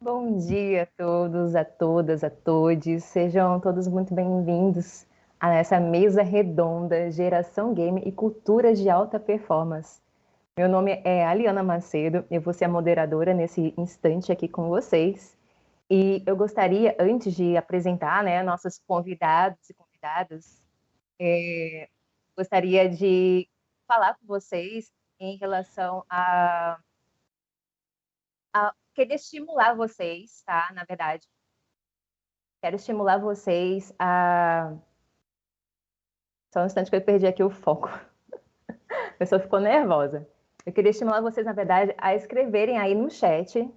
Bom dia a todos, a todas, a todes. Sejam todos muito bem-vindos a essa mesa redonda Geração Game e Cultura de Alta Performance. Meu nome é Aliana Macedo, eu vou ser a moderadora nesse instante aqui com vocês. E eu gostaria, antes de apresentar, nossos convidados e convidadas, gostaria de falar com vocês em relação a querer estimular vocês, tá? Na verdade, quero estimular vocês a. Só um instante que eu perdi aqui o foco. A pessoa ficou nervosa. Eu queria estimular vocês, na verdade, a escreverem aí no chat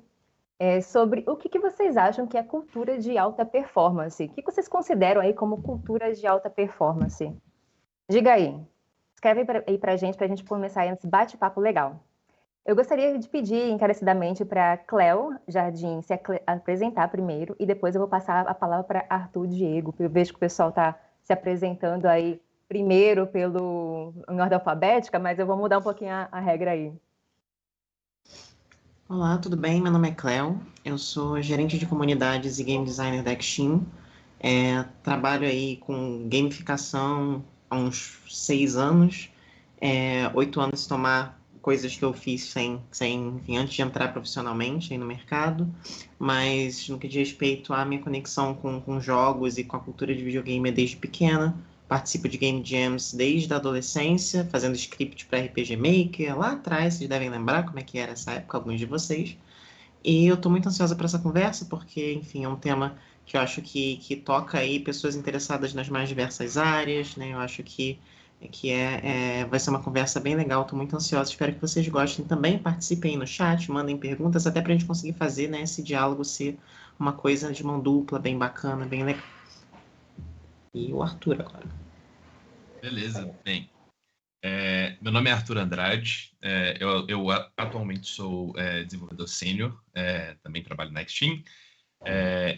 sobre o que vocês acham que é cultura de alta performance. O que vocês consideram aí como cultura de alta performance? Diga aí. Escreve aí pra gente começar esse bate-papo legal. Eu gostaria de pedir encarecidamente para Cléo Jardim se apresentar primeiro e depois eu vou passar a palavra para Arthur Diego. Eu vejo que o pessoal está se apresentando aí primeiro em ordem alfabética, mas eu vou mudar um pouquinho a regra aí. Olá, tudo bem? Meu nome é Cléo, eu sou gerente de comunidades e game designer da Extim. Trabalho aí com gamificação há uns 6 anos, 8 anos de tomar coisas que eu fiz enfim, antes de entrar profissionalmente aí no mercado, mas no que diz respeito à minha conexão com jogos e com a cultura de videogame é desde pequena. Participo de Game Jams desde a adolescência, fazendo script para RPG Maker. Lá atrás, vocês devem lembrar como é que era essa época, alguns de vocês. E eu estou muito ansiosa para essa conversa, porque, enfim, é um tema que eu acho que toca aí pessoas interessadas nas mais diversas áreas, né? Eu acho que vai ser uma conversa bem legal, estou muito ansiosa, espero que vocês gostem também, participem aí no chat, mandem perguntas, até para a gente conseguir fazer, né, esse diálogo ser uma coisa de mão dupla, bem bacana, bem legal. E o Arthur agora. Beleza, bem. Meu nome é Arthur Andrade, eu atualmente sou desenvolvedor sênior, também trabalho na Extim,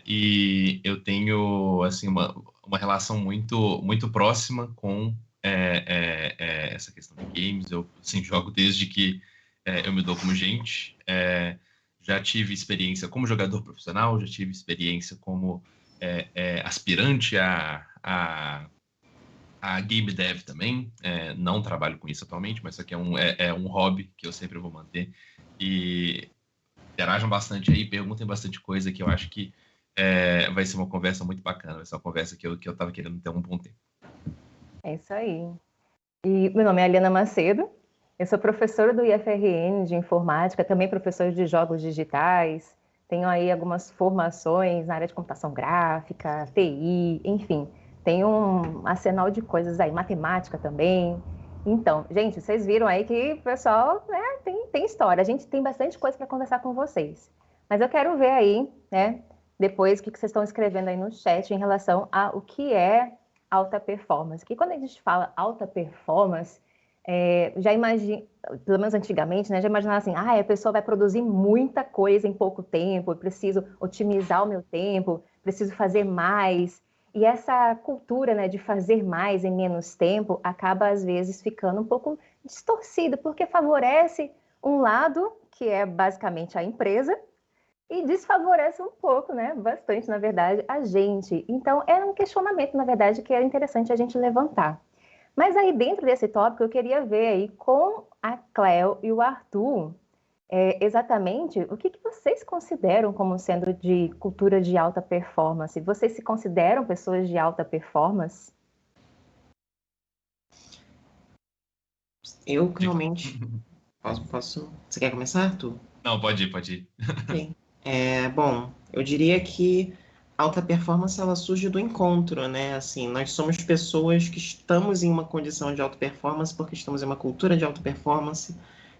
e eu tenho assim, uma relação muito próxima com essa questão de games. Eu assim, jogo desde que eu me dou como gente. Já tive experiência como jogador profissional, já tive experiência como aspirante a game dev também. Não trabalho com isso atualmente, mas isso aqui é um hobby que eu sempre vou manter. E interajam bastante aí, perguntem bastante coisa, que eu acho que vai ser uma conversa muito bacana, vai ser uma conversa que eu estava querendo ter um bom tempo. É isso aí. E meu nome é Aliana Macedo, eu sou professora do IFRN de Informática, também professora de jogos digitais, tenho aí algumas formações na área de computação gráfica, TI, enfim, tenho um arsenal de coisas aí, matemática também. Então, gente, vocês viram aí que o pessoal, né, tem história, a gente tem bastante coisa para conversar com vocês. Mas eu quero ver aí, né, depois o que vocês estão escrevendo aí no chat em relação a o que é alta performance. Que quando a gente fala alta performance, já imagina, pelo menos antigamente, né, já imaginava assim, a pessoa vai produzir muita coisa em pouco tempo, eu preciso otimizar o meu tempo, preciso fazer mais. E essa cultura, né, de fazer mais em menos tempo acaba, às vezes, ficando um pouco distorcida, porque favorece um lado, que é basicamente a empresa, e desfavorece um pouco, né, bastante, na verdade, a gente. Então, era um questionamento, na verdade, que era interessante a gente levantar. Mas aí, dentro desse tópico, eu queria ver aí com a Cléo e o Arthur, exatamente o que vocês consideram como sendo de cultura de alta performance? Vocês se consideram pessoas de alta performance? Eu realmente posso. Você quer começar, Arthur? Não, pode ir. Ok. Bom, eu diria que alta performance ela surge do encontro, né? Assim, nós somos pessoas que estamos em uma condição de alta performance porque estamos em uma cultura de alta performance.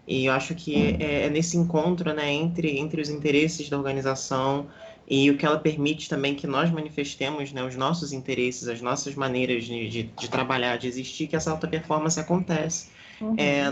E eu acho que é nesse encontro, né, entre os interesses da organização e o que ela permite também que nós manifestemos, né, os nossos interesses, as nossas maneiras de trabalhar, de existir, que essa alta performance acontece.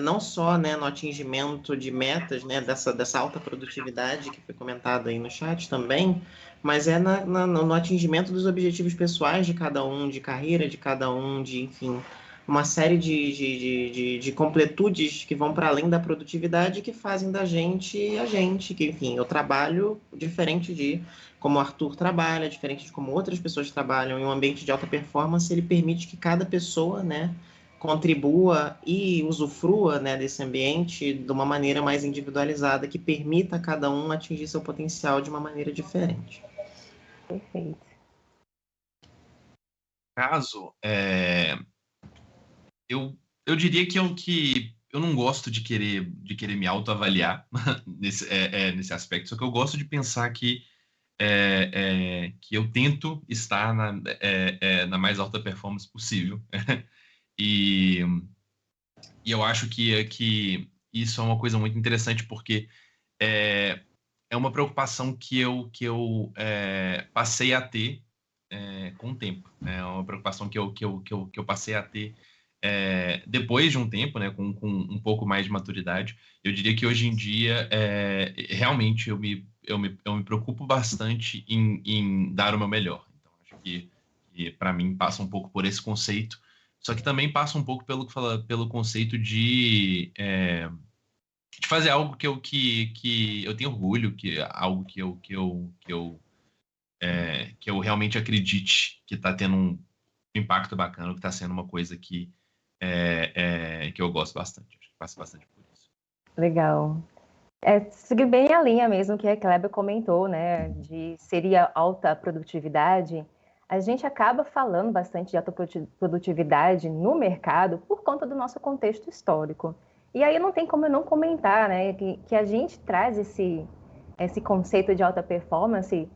Não só, né, no atingimento de metas, né, dessa alta produtividade que foi comentado aí no chat também, mas no atingimento dos objetivos pessoais de cada um, de carreira de cada um, de, enfim, uma série de completudes que vão para além da produtividade que fazem da gente a gente, que, enfim, eu trabalho diferente de como o Arthur trabalha, diferente de como outras pessoas trabalham em um ambiente de alta performance, ele permite que cada pessoa, né, contribua e usufrua, né, desse ambiente de uma maneira mais individualizada, que permita a cada um atingir seu potencial de uma maneira diferente. Perfeito. Caso, eu diria que eu não gosto de querer me autoavaliar nesse aspecto, só que eu gosto de pensar que eu tento estar na mais alta performance possível. E, e eu acho que isso é uma coisa muito interessante, porque é uma preocupação que eu passei a ter com o tempo. Né? É uma preocupação que eu passei a ter depois de um tempo, né, com um pouco mais de maturidade. Eu diria que hoje em dia, realmente, eu me preocupo bastante em dar o meu melhor. Então, acho que para mim, passa um pouco por esse conceito, só que também passa um pouco pelo conceito de fazer algo que eu tenho orgulho, algo que eu realmente acredite que está tendo um impacto bacana, que está sendo uma coisa que eu gosto bastante. Acho que passa bastante por isso. Legal. Seguir bem a linha mesmo que a Kleber comentou, né, de seria alta produtividade. A gente acaba falando bastante de alta produtividade no mercado por conta do nosso contexto histórico. E aí não tem como eu não comentar, né, que a gente traz esse conceito de alta performance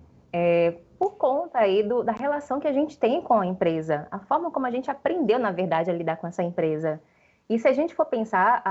por conta aí da relação que a gente tem com a empresa, a forma como a gente aprendeu, na verdade, a lidar com essa empresa. E se a gente for pensar,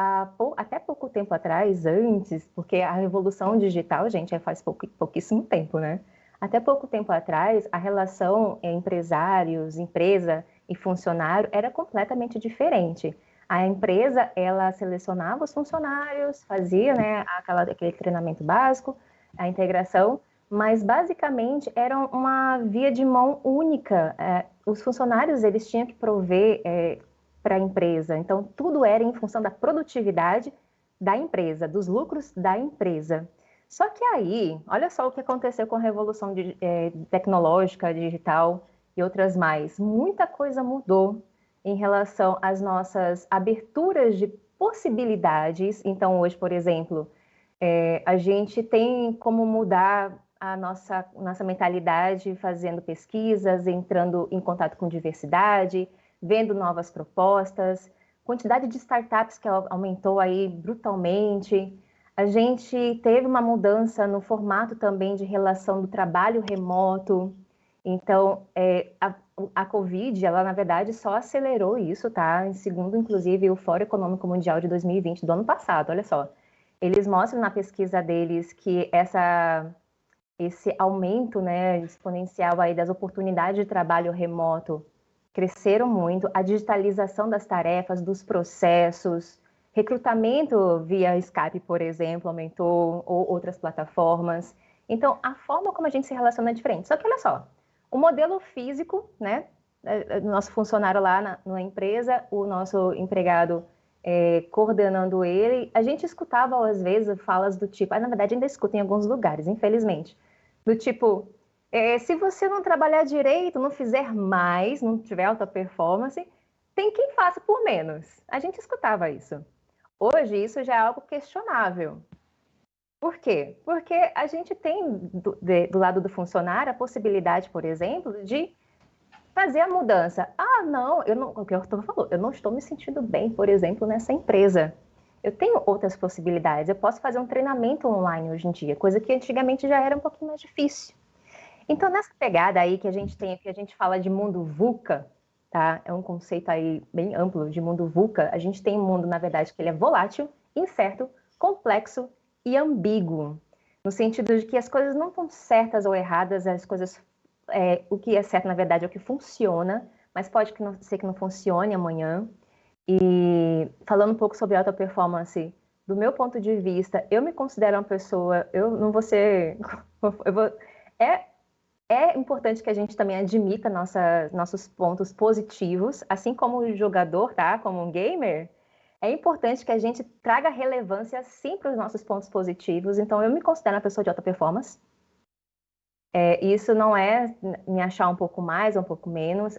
até pouco tempo atrás, antes, porque a revolução digital, gente, faz pouquíssimo tempo, né? Até pouco tempo atrás, a relação empresários, empresa e funcionário era completamente diferente. A empresa, ela selecionava os funcionários, fazia, né, aquele treinamento básico, a integração, mas basicamente era uma via de mão única. Os funcionários, eles tinham que prover para a empresa. Então, tudo era em função da produtividade da empresa, dos lucros da empresa. Só que aí, olha só o que aconteceu com a revolução tecnológica, digital e outras mais. Muita coisa mudou em relação às nossas aberturas de possibilidades. Então, hoje, por exemplo, a gente tem como mudar a nossa mentalidade fazendo pesquisas, entrando em contato com diversidade, vendo novas propostas, quantidade de startups que aumentou aí brutalmente. A gente teve uma mudança no formato também de relação do trabalho remoto. Então, a Covid, ela na verdade só acelerou isso, tá? Segundo, inclusive, o Fórum Econômico Mundial de 2020, do ano passado, olha só. Eles mostram na pesquisa deles que esse aumento, né, exponencial aí das oportunidades de trabalho remoto cresceram muito, a digitalização das tarefas, dos processos, recrutamento via Skype, por exemplo, aumentou, ou outras plataformas. Então, a forma como a gente se relaciona é diferente. Só que, olha só, o modelo físico, né, nosso funcionário lá na empresa, o nosso empregado coordenando ele, a gente escutava, às vezes, falas do tipo, na verdade ainda escuta em alguns lugares, infelizmente, do tipo, se você não trabalhar direito, não fizer mais, não tiver alta performance, tem quem faça por menos. A gente escutava isso. Hoje, isso já é algo questionável. Por quê? Porque a gente tem, do lado do funcionário, a possibilidade, por exemplo, de fazer a mudança. Não, o que eu estou falando, eu não estou me sentindo bem, por exemplo, nessa empresa. Eu tenho outras possibilidades. Eu posso fazer um treinamento online hoje em dia, coisa que antigamente já era um pouquinho mais difícil. Então, nessa pegada aí que a gente tem, que a gente fala de mundo VUCA, tá? É um conceito aí bem amplo de mundo VUCA. A gente tem um mundo, na verdade, que ele é volátil, incerto, complexo e ambíguo. No sentido de que as coisas não estão certas ou erradas, as coisas... o que é certo, na verdade, é o que funciona, mas pode ser que não funcione amanhã. E falando um pouco sobre alta performance, do meu ponto de vista, eu me considero uma pessoa... Eu não vou ser... É importante que a gente também admita nossos pontos positivos, assim como o jogador, tá? Como um gamer, é importante que a gente traga relevância sim para os nossos pontos positivos. Então, eu me considero uma pessoa de alta performance. Isso não é me achar um pouco mais ou um pouco menos,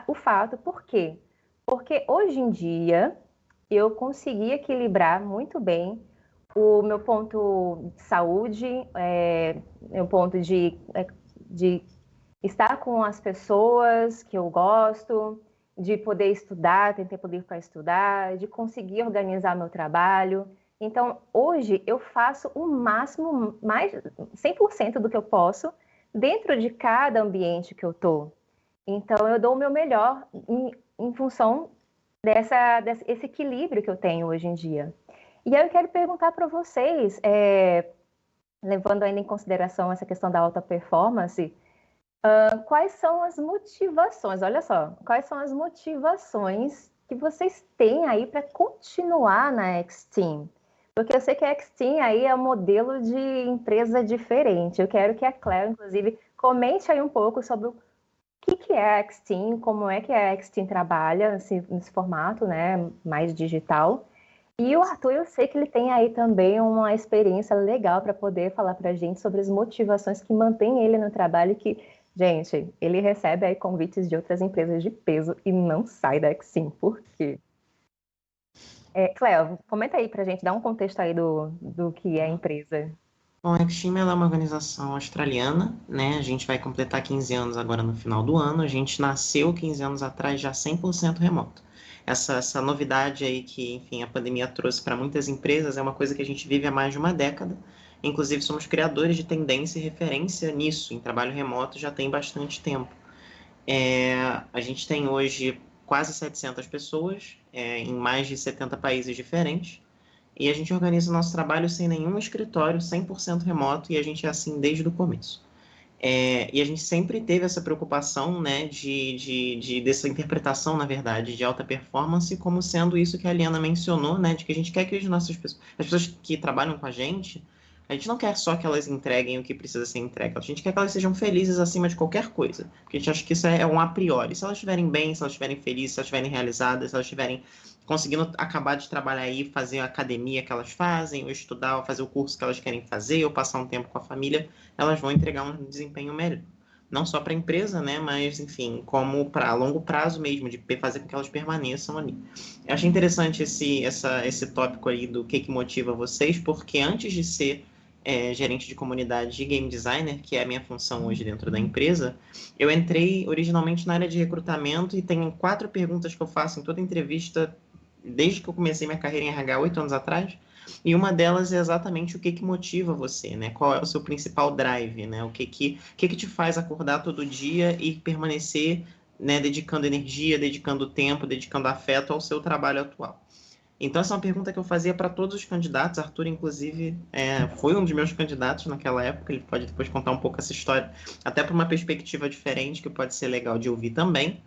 o fato. Por quê? Porque hoje em dia eu consegui equilibrar muito bem o meu ponto de saúde, meu ponto de estar com as pessoas que eu gosto, de poder estudar, ter tempo livre para estudar, de conseguir organizar meu trabalho. Então, hoje eu faço o máximo, mais 100% do que eu posso dentro de cada ambiente que eu estou. Então, eu dou o meu melhor em função desse equilíbrio que eu tenho hoje em dia. E aí eu quero perguntar para vocês, levando ainda em consideração essa questão da alta performance, quais são as motivações? Olha só, quais são as motivações que vocês têm aí para continuar na X-Team? Porque eu sei que a X-Team aí é um modelo de empresa diferente. Eu quero que a Claire, inclusive, comente aí um pouco sobre o que é a X-Team, como é que a X-Team trabalha nesse formato, né, mais digital. E o Arthur, eu sei que ele tem aí também uma experiência legal para poder falar para a gente sobre as motivações que mantêm ele no trabalho, que, gente, ele recebe aí convites de outras empresas de peso e não sai da X-Team. Por quê? Cleo, comenta aí para a gente, dá um contexto aí do que é a empresa. Bom, a Extreme é uma organização australiana, né? A gente vai completar 15 anos agora no final do ano. A gente nasceu 15 anos atrás já 100% remoto. Essa novidade aí que, enfim, a pandemia trouxe para muitas empresas é uma coisa que a gente vive há mais de uma década. Inclusive, somos criadores de tendência e referência nisso, em trabalho remoto já tem bastante tempo. A gente tem hoje quase 700 pessoas em mais de 70 países diferentes. E a gente organiza o nosso trabalho sem nenhum escritório, 100% remoto, e a gente é assim desde o começo. E a gente sempre teve essa preocupação, né, dessa interpretação, na verdade, de alta performance, como sendo isso que a Liana mencionou, né, de que a gente quer que as pessoas que trabalham com a gente não quer só que elas entreguem o que precisa ser entregue, a gente quer que elas sejam felizes acima de qualquer coisa, porque a gente acha que isso é um a priori. Se elas estiverem bem, se elas estiverem felizes, se elas estiverem realizadas, se elas estiverem conseguindo acabar de trabalhar aí, fazer a academia que elas fazem, ou estudar, ou fazer o curso que elas querem fazer, ou passar um tempo com a família, elas vão entregar um desempenho melhor. Não só para a empresa, né, mas, enfim, como para longo prazo mesmo, de fazer com que elas permaneçam ali. Eu achei interessante esse tópico aí do que motiva vocês, porque antes de ser gerente de comunidade e game designer, que é a minha função hoje dentro da empresa, eu entrei originalmente na área de recrutamento e tenho 4 perguntas que eu faço em toda entrevista desde que eu comecei minha carreira em RH 8 anos atrás, e uma delas é exatamente o que motiva você, né? Qual é o seu principal drive, né? O que te faz acordar todo dia e permanecer, né, dedicando energia, dedicando tempo, dedicando afeto ao seu trabalho atual. Então, essa é uma pergunta que eu fazia para todos os candidatos. Arthur, inclusive, foi um dos meus candidatos naquela época. Ele pode depois contar um pouco essa história, até por uma perspectiva diferente, que pode ser legal de ouvir também.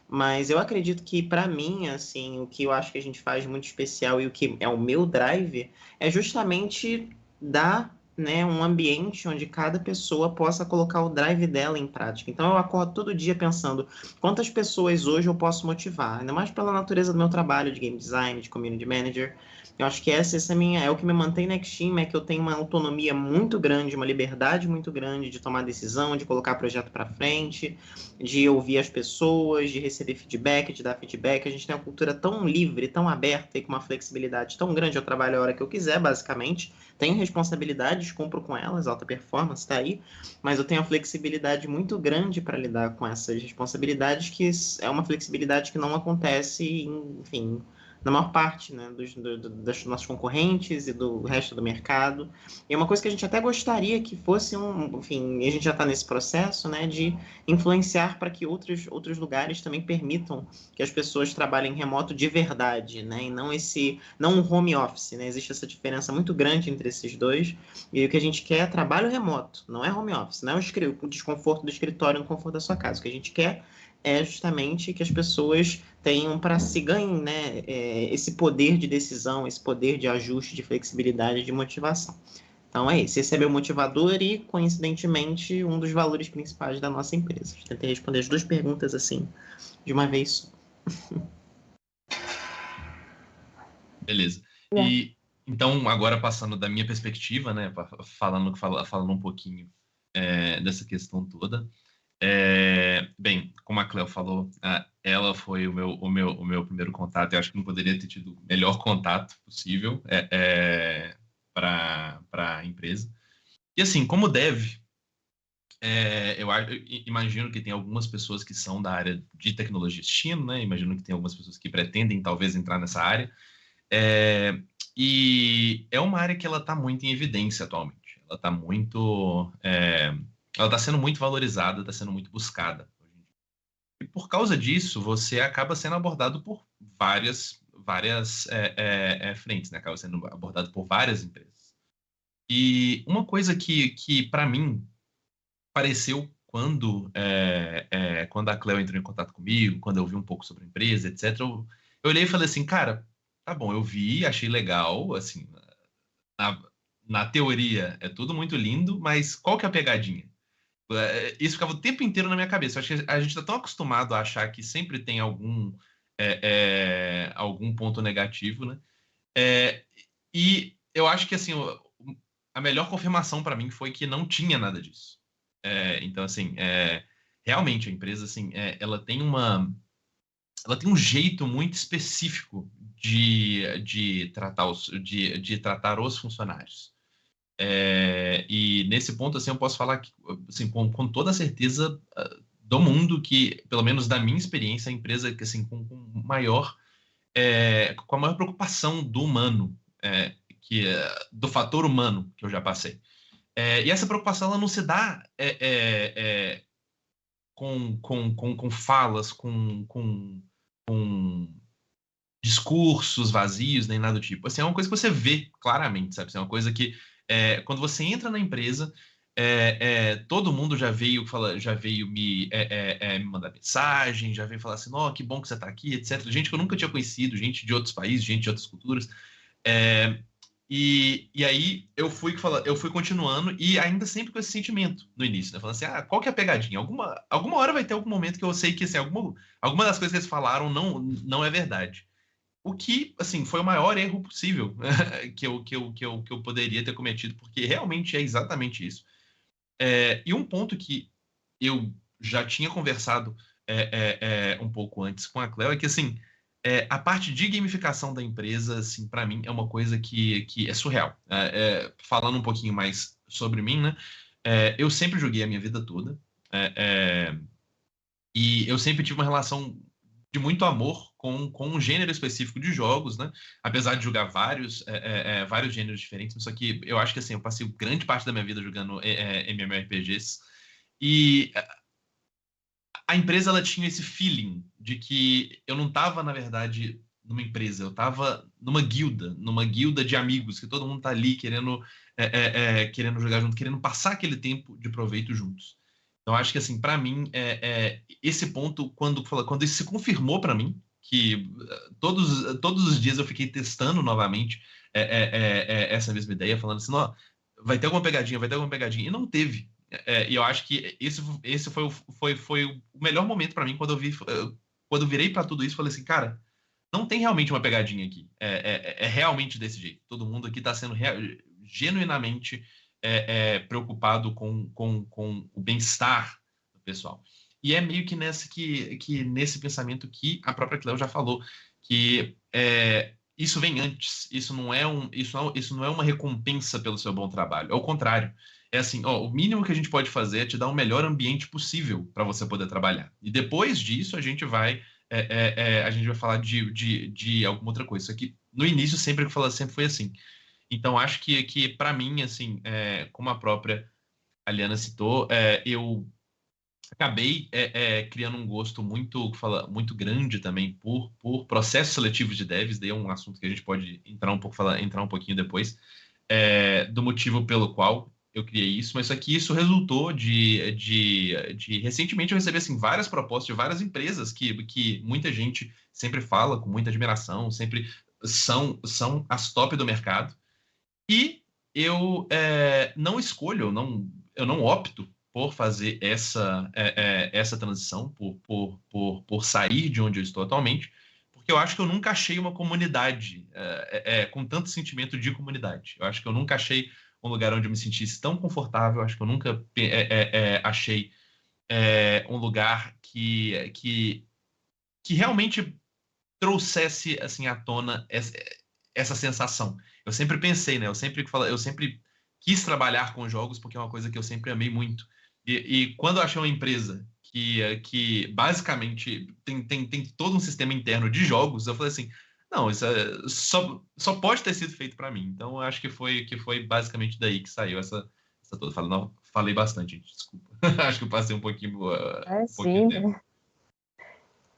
Mas eu acredito que, para mim, assim, o que eu acho que a gente faz muito especial e o que é o meu drive é justamente dar, né, um ambiente onde cada pessoa possa colocar o drive dela em prática. Então, eu acordo todo dia pensando quantas pessoas hoje eu posso motivar, ainda mais pela natureza do meu trabalho de game design, de community manager. Eu acho que essa é o que me mantém na X-Team, é que eu tenho uma autonomia muito grande, uma liberdade muito grande de tomar decisão, de colocar projeto para frente, de ouvir as pessoas, de receber feedback, de dar feedback. A gente tem uma cultura tão livre, tão aberta e com uma flexibilidade tão grande. Eu trabalho a hora que eu quiser, basicamente. Tenho responsabilidades, cumpro com elas, alta performance está aí, mas eu tenho uma flexibilidade muito grande para lidar com essas responsabilidades, que é uma flexibilidade que não acontece, enfim, na maior parte, né, dos nossos concorrentes e do resto do mercado. E é uma coisa que a gente até gostaria que fosse enfim, a gente já está nesse processo, né, de influenciar para que outros lugares também permitam que as pessoas trabalhem remoto de verdade, né, e não um home office, né, existe essa diferença muito grande entre esses dois, e o que a gente quer é trabalho remoto, não é home office, não é o desconforto do escritório no conforto da sua casa. O que a gente quer é justamente que as pessoas tenham para se ganhem, né, esse poder de decisão, esse poder de ajuste, de flexibilidade, de motivação. Então é isso, esse é meu motivador e, coincidentemente, um dos valores principais da nossa empresa. Tentei responder as duas perguntas assim, de uma vez só. Beleza. É. E então, agora passando da minha perspectiva, né, falando um pouquinho dessa questão toda. Bem, como a Cleo falou, ela foi o meu primeiro contato. Eu acho que não poderia ter tido o melhor contato possível para a empresa. E assim, como dev, eu imagino que tem algumas pessoas que são da área de tecnologia destino, né? Imagino que tem algumas pessoas que pretendem talvez entrar nessa área. E é uma área que ela está muito em evidência atualmente. Ela está muito, ela está sendo muito valorizada, está sendo muito buscada. E por causa disso, você acaba sendo abordado por várias frentes, né? Acaba sendo abordado por várias empresas. E uma coisa que para mim pareceu quando a Cleo entrou em contato comigo, quando eu vi um pouco sobre a empresa, etc. Eu olhei e falei assim, cara, tá bom, eu vi, achei legal, assim, na, na teoria é tudo muito lindo, mas qual que é a pegadinha? Isso ficava o tempo inteiro na minha cabeça. Eu acho que a gente está tão acostumado a achar que sempre tem algum ponto negativo, né? E eu acho que assim a melhor confirmação para mim foi que não tinha nada disso. Então assim, realmente a empresa assim, ela tem um jeito muito específico de tratar os funcionários. E nesse ponto, assim, eu posso falar que, assim, com toda a certeza do mundo que, pelo menos da minha experiência, a empresa que, assim, com a maior preocupação do humano, do fator humano que eu já passei. E essa preocupação ela não se dá com falas, com discursos vazios, nem nada do tipo. Assim, é uma coisa que você vê claramente, sabe? Assim, é uma coisa que, quando você entra na empresa, todo mundo já veio me mandar mensagem, já veio falar assim, ó, que bom que você está aqui, etc. Gente que eu nunca tinha conhecido, gente de outros países, gente de outras culturas. E aí eu fui continuando e ainda sempre com esse sentimento no início, né? Falando assim, qual que é a pegadinha? Alguma hora vai ter algum momento que eu sei que assim, alguma das coisas que eles falaram não é verdade. O que, assim, foi o maior erro possível que eu poderia ter cometido, porque realmente é exatamente isso. E um ponto que eu já tinha conversado um pouco antes com a Cleo é que, assim, a parte de gamificação da empresa, assim, para mim, é uma coisa que é surreal. Falando um pouquinho mais sobre mim, né? Eu sempre joguei a minha vida toda. E eu sempre tive uma relação de muito amor com um gênero específico de jogos, né? Apesar de jogar vários gêneros diferentes, só que eu acho que assim, eu passei grande parte da minha vida jogando MMORPGs. E a empresa ela tinha esse feeling de que eu não estava, na verdade, numa empresa, eu estava numa guilda de amigos, que todo mundo tá ali querendo jogar junto, querendo passar aquele tempo de proveito juntos. Então, acho que, assim, para mim, esse ponto, quando isso se confirmou para mim, que todos os dias eu fiquei testando novamente essa mesma ideia, falando assim, ó, vai ter alguma pegadinha, vai ter alguma pegadinha, e não teve. E eu acho que esse foi o melhor momento para mim quando eu virei para tudo isso, falei assim, cara, não tem realmente uma pegadinha aqui. É realmente desse jeito. Todo mundo aqui está sendo genuinamente preocupado com o bem-estar do pessoal. E é meio que nesse pensamento que a própria Cleo já falou, que isso vem antes. Isso não é uma recompensa pelo seu bom trabalho. Ao contrário. É assim, o mínimo que a gente pode fazer é te dar o melhor ambiente possível para você poder trabalhar. E depois disso, a gente vai falar de alguma outra coisa. Isso aqui, no início, sempre foi assim. Então, acho que para mim, assim, como a própria Aliana citou, eu acabei criando um gosto muito grande também por processos seletivos de devs. Daí é um assunto que a gente pode entrar um pouquinho depois, do motivo pelo qual eu criei isso, mas só que isso resultou de recentemente eu recebi assim, várias propostas de várias empresas que muita gente sempre fala com muita admiração, sempre são as top do mercado. E não escolho, eu não opto por fazer essa transição, por sair de onde eu estou atualmente, porque eu acho que eu nunca achei uma comunidade com tanto sentimento de comunidade. Eu acho que eu nunca achei um lugar onde eu me sentisse tão confortável. Eu acho que eu nunca achei um lugar que realmente trouxesse assim à tona essa sensação. Eu sempre pensei, né? Eu sempre quis trabalhar com jogos porque é uma coisa que eu sempre amei muito. E quando eu achei uma empresa que basicamente tem todo um sistema interno de jogos, eu falei assim, não, isso só pode ter sido feito para mim. Então, eu acho que foi basicamente daí que saiu essa toda. Falei bastante, gente, desculpa. Acho que eu passei um pouquinho tempo.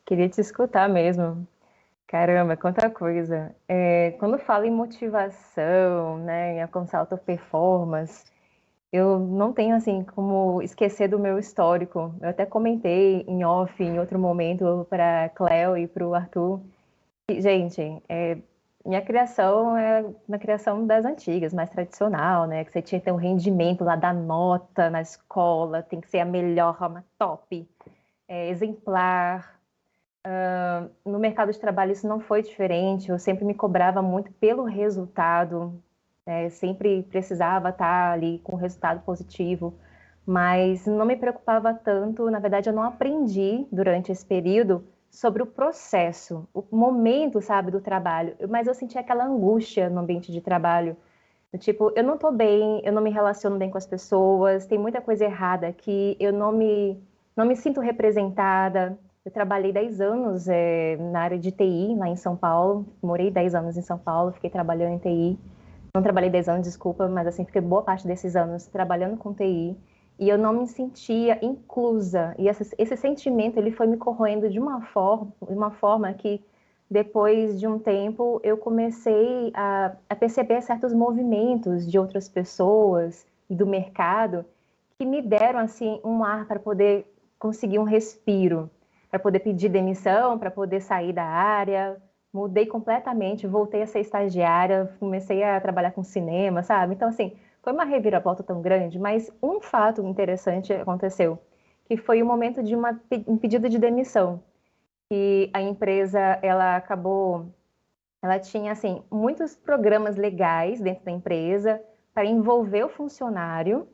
Queria te escutar mesmo. Caramba, quanta coisa. Quando falo em motivação, né, em alcançar alta performance, eu não tenho, assim, como esquecer do meu histórico. Eu até comentei em off, em outro momento, para a Cleo e para o Arthur. E, gente, minha criação é uma criação das antigas, mais tradicional, né? Que você tinha que ter um rendimento lá da nota na escola, tem que ser a melhor, uma top, exemplar. No mercado de trabalho isso não foi diferente, eu sempre me cobrava muito pelo resultado, sempre precisava estar ali com resultado positivo, mas não me preocupava tanto, na verdade eu não aprendi durante esse período sobre o processo, o momento, sabe, do trabalho, mas eu sentia aquela angústia no ambiente de trabalho, tipo, eu não estou bem, eu não me relaciono bem com as pessoas, tem muita coisa errada aqui, eu não me sinto representada. Eu trabalhei 10 anos na área de TI, lá em São Paulo. Morei 10 anos em São Paulo, fiquei trabalhando em TI. Não trabalhei 10 anos, desculpa, mas assim, fiquei boa parte desses anos trabalhando com TI. E eu não me sentia inclusa. E esse sentimento, ele foi me corroendo de uma forma que, depois de um tempo, eu comecei a perceber certos movimentos de outras pessoas e do mercado que me deram, assim, um ar para poder conseguir um respiro, para poder pedir demissão, para poder sair da área. Mudei completamente, voltei a ser estagiária, comecei a trabalhar com cinema, sabe? Então, assim, foi uma reviravolta tão grande, mas um fato interessante aconteceu, que foi o momento de um pedido de demissão. E a empresa, ela tinha, assim, muitos programas legais dentro da empresa para envolver o funcionário.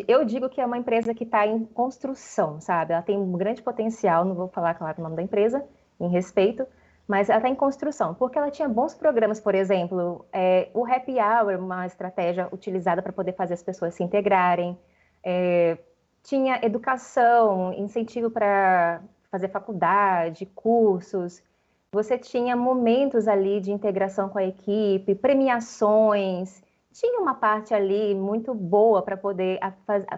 Eu digo que é uma empresa que está em construção, sabe? Ela tem um grande potencial, não vou falar, claro, o nome da empresa, em respeito, mas ela está em construção, porque ela tinha bons programas, por exemplo, o Happy Hour, uma estratégia utilizada para poder fazer as pessoas se integrarem, tinha educação, incentivo para fazer faculdade, cursos, você tinha momentos ali de integração com a equipe, premiações, tinha uma parte ali muito boa para poder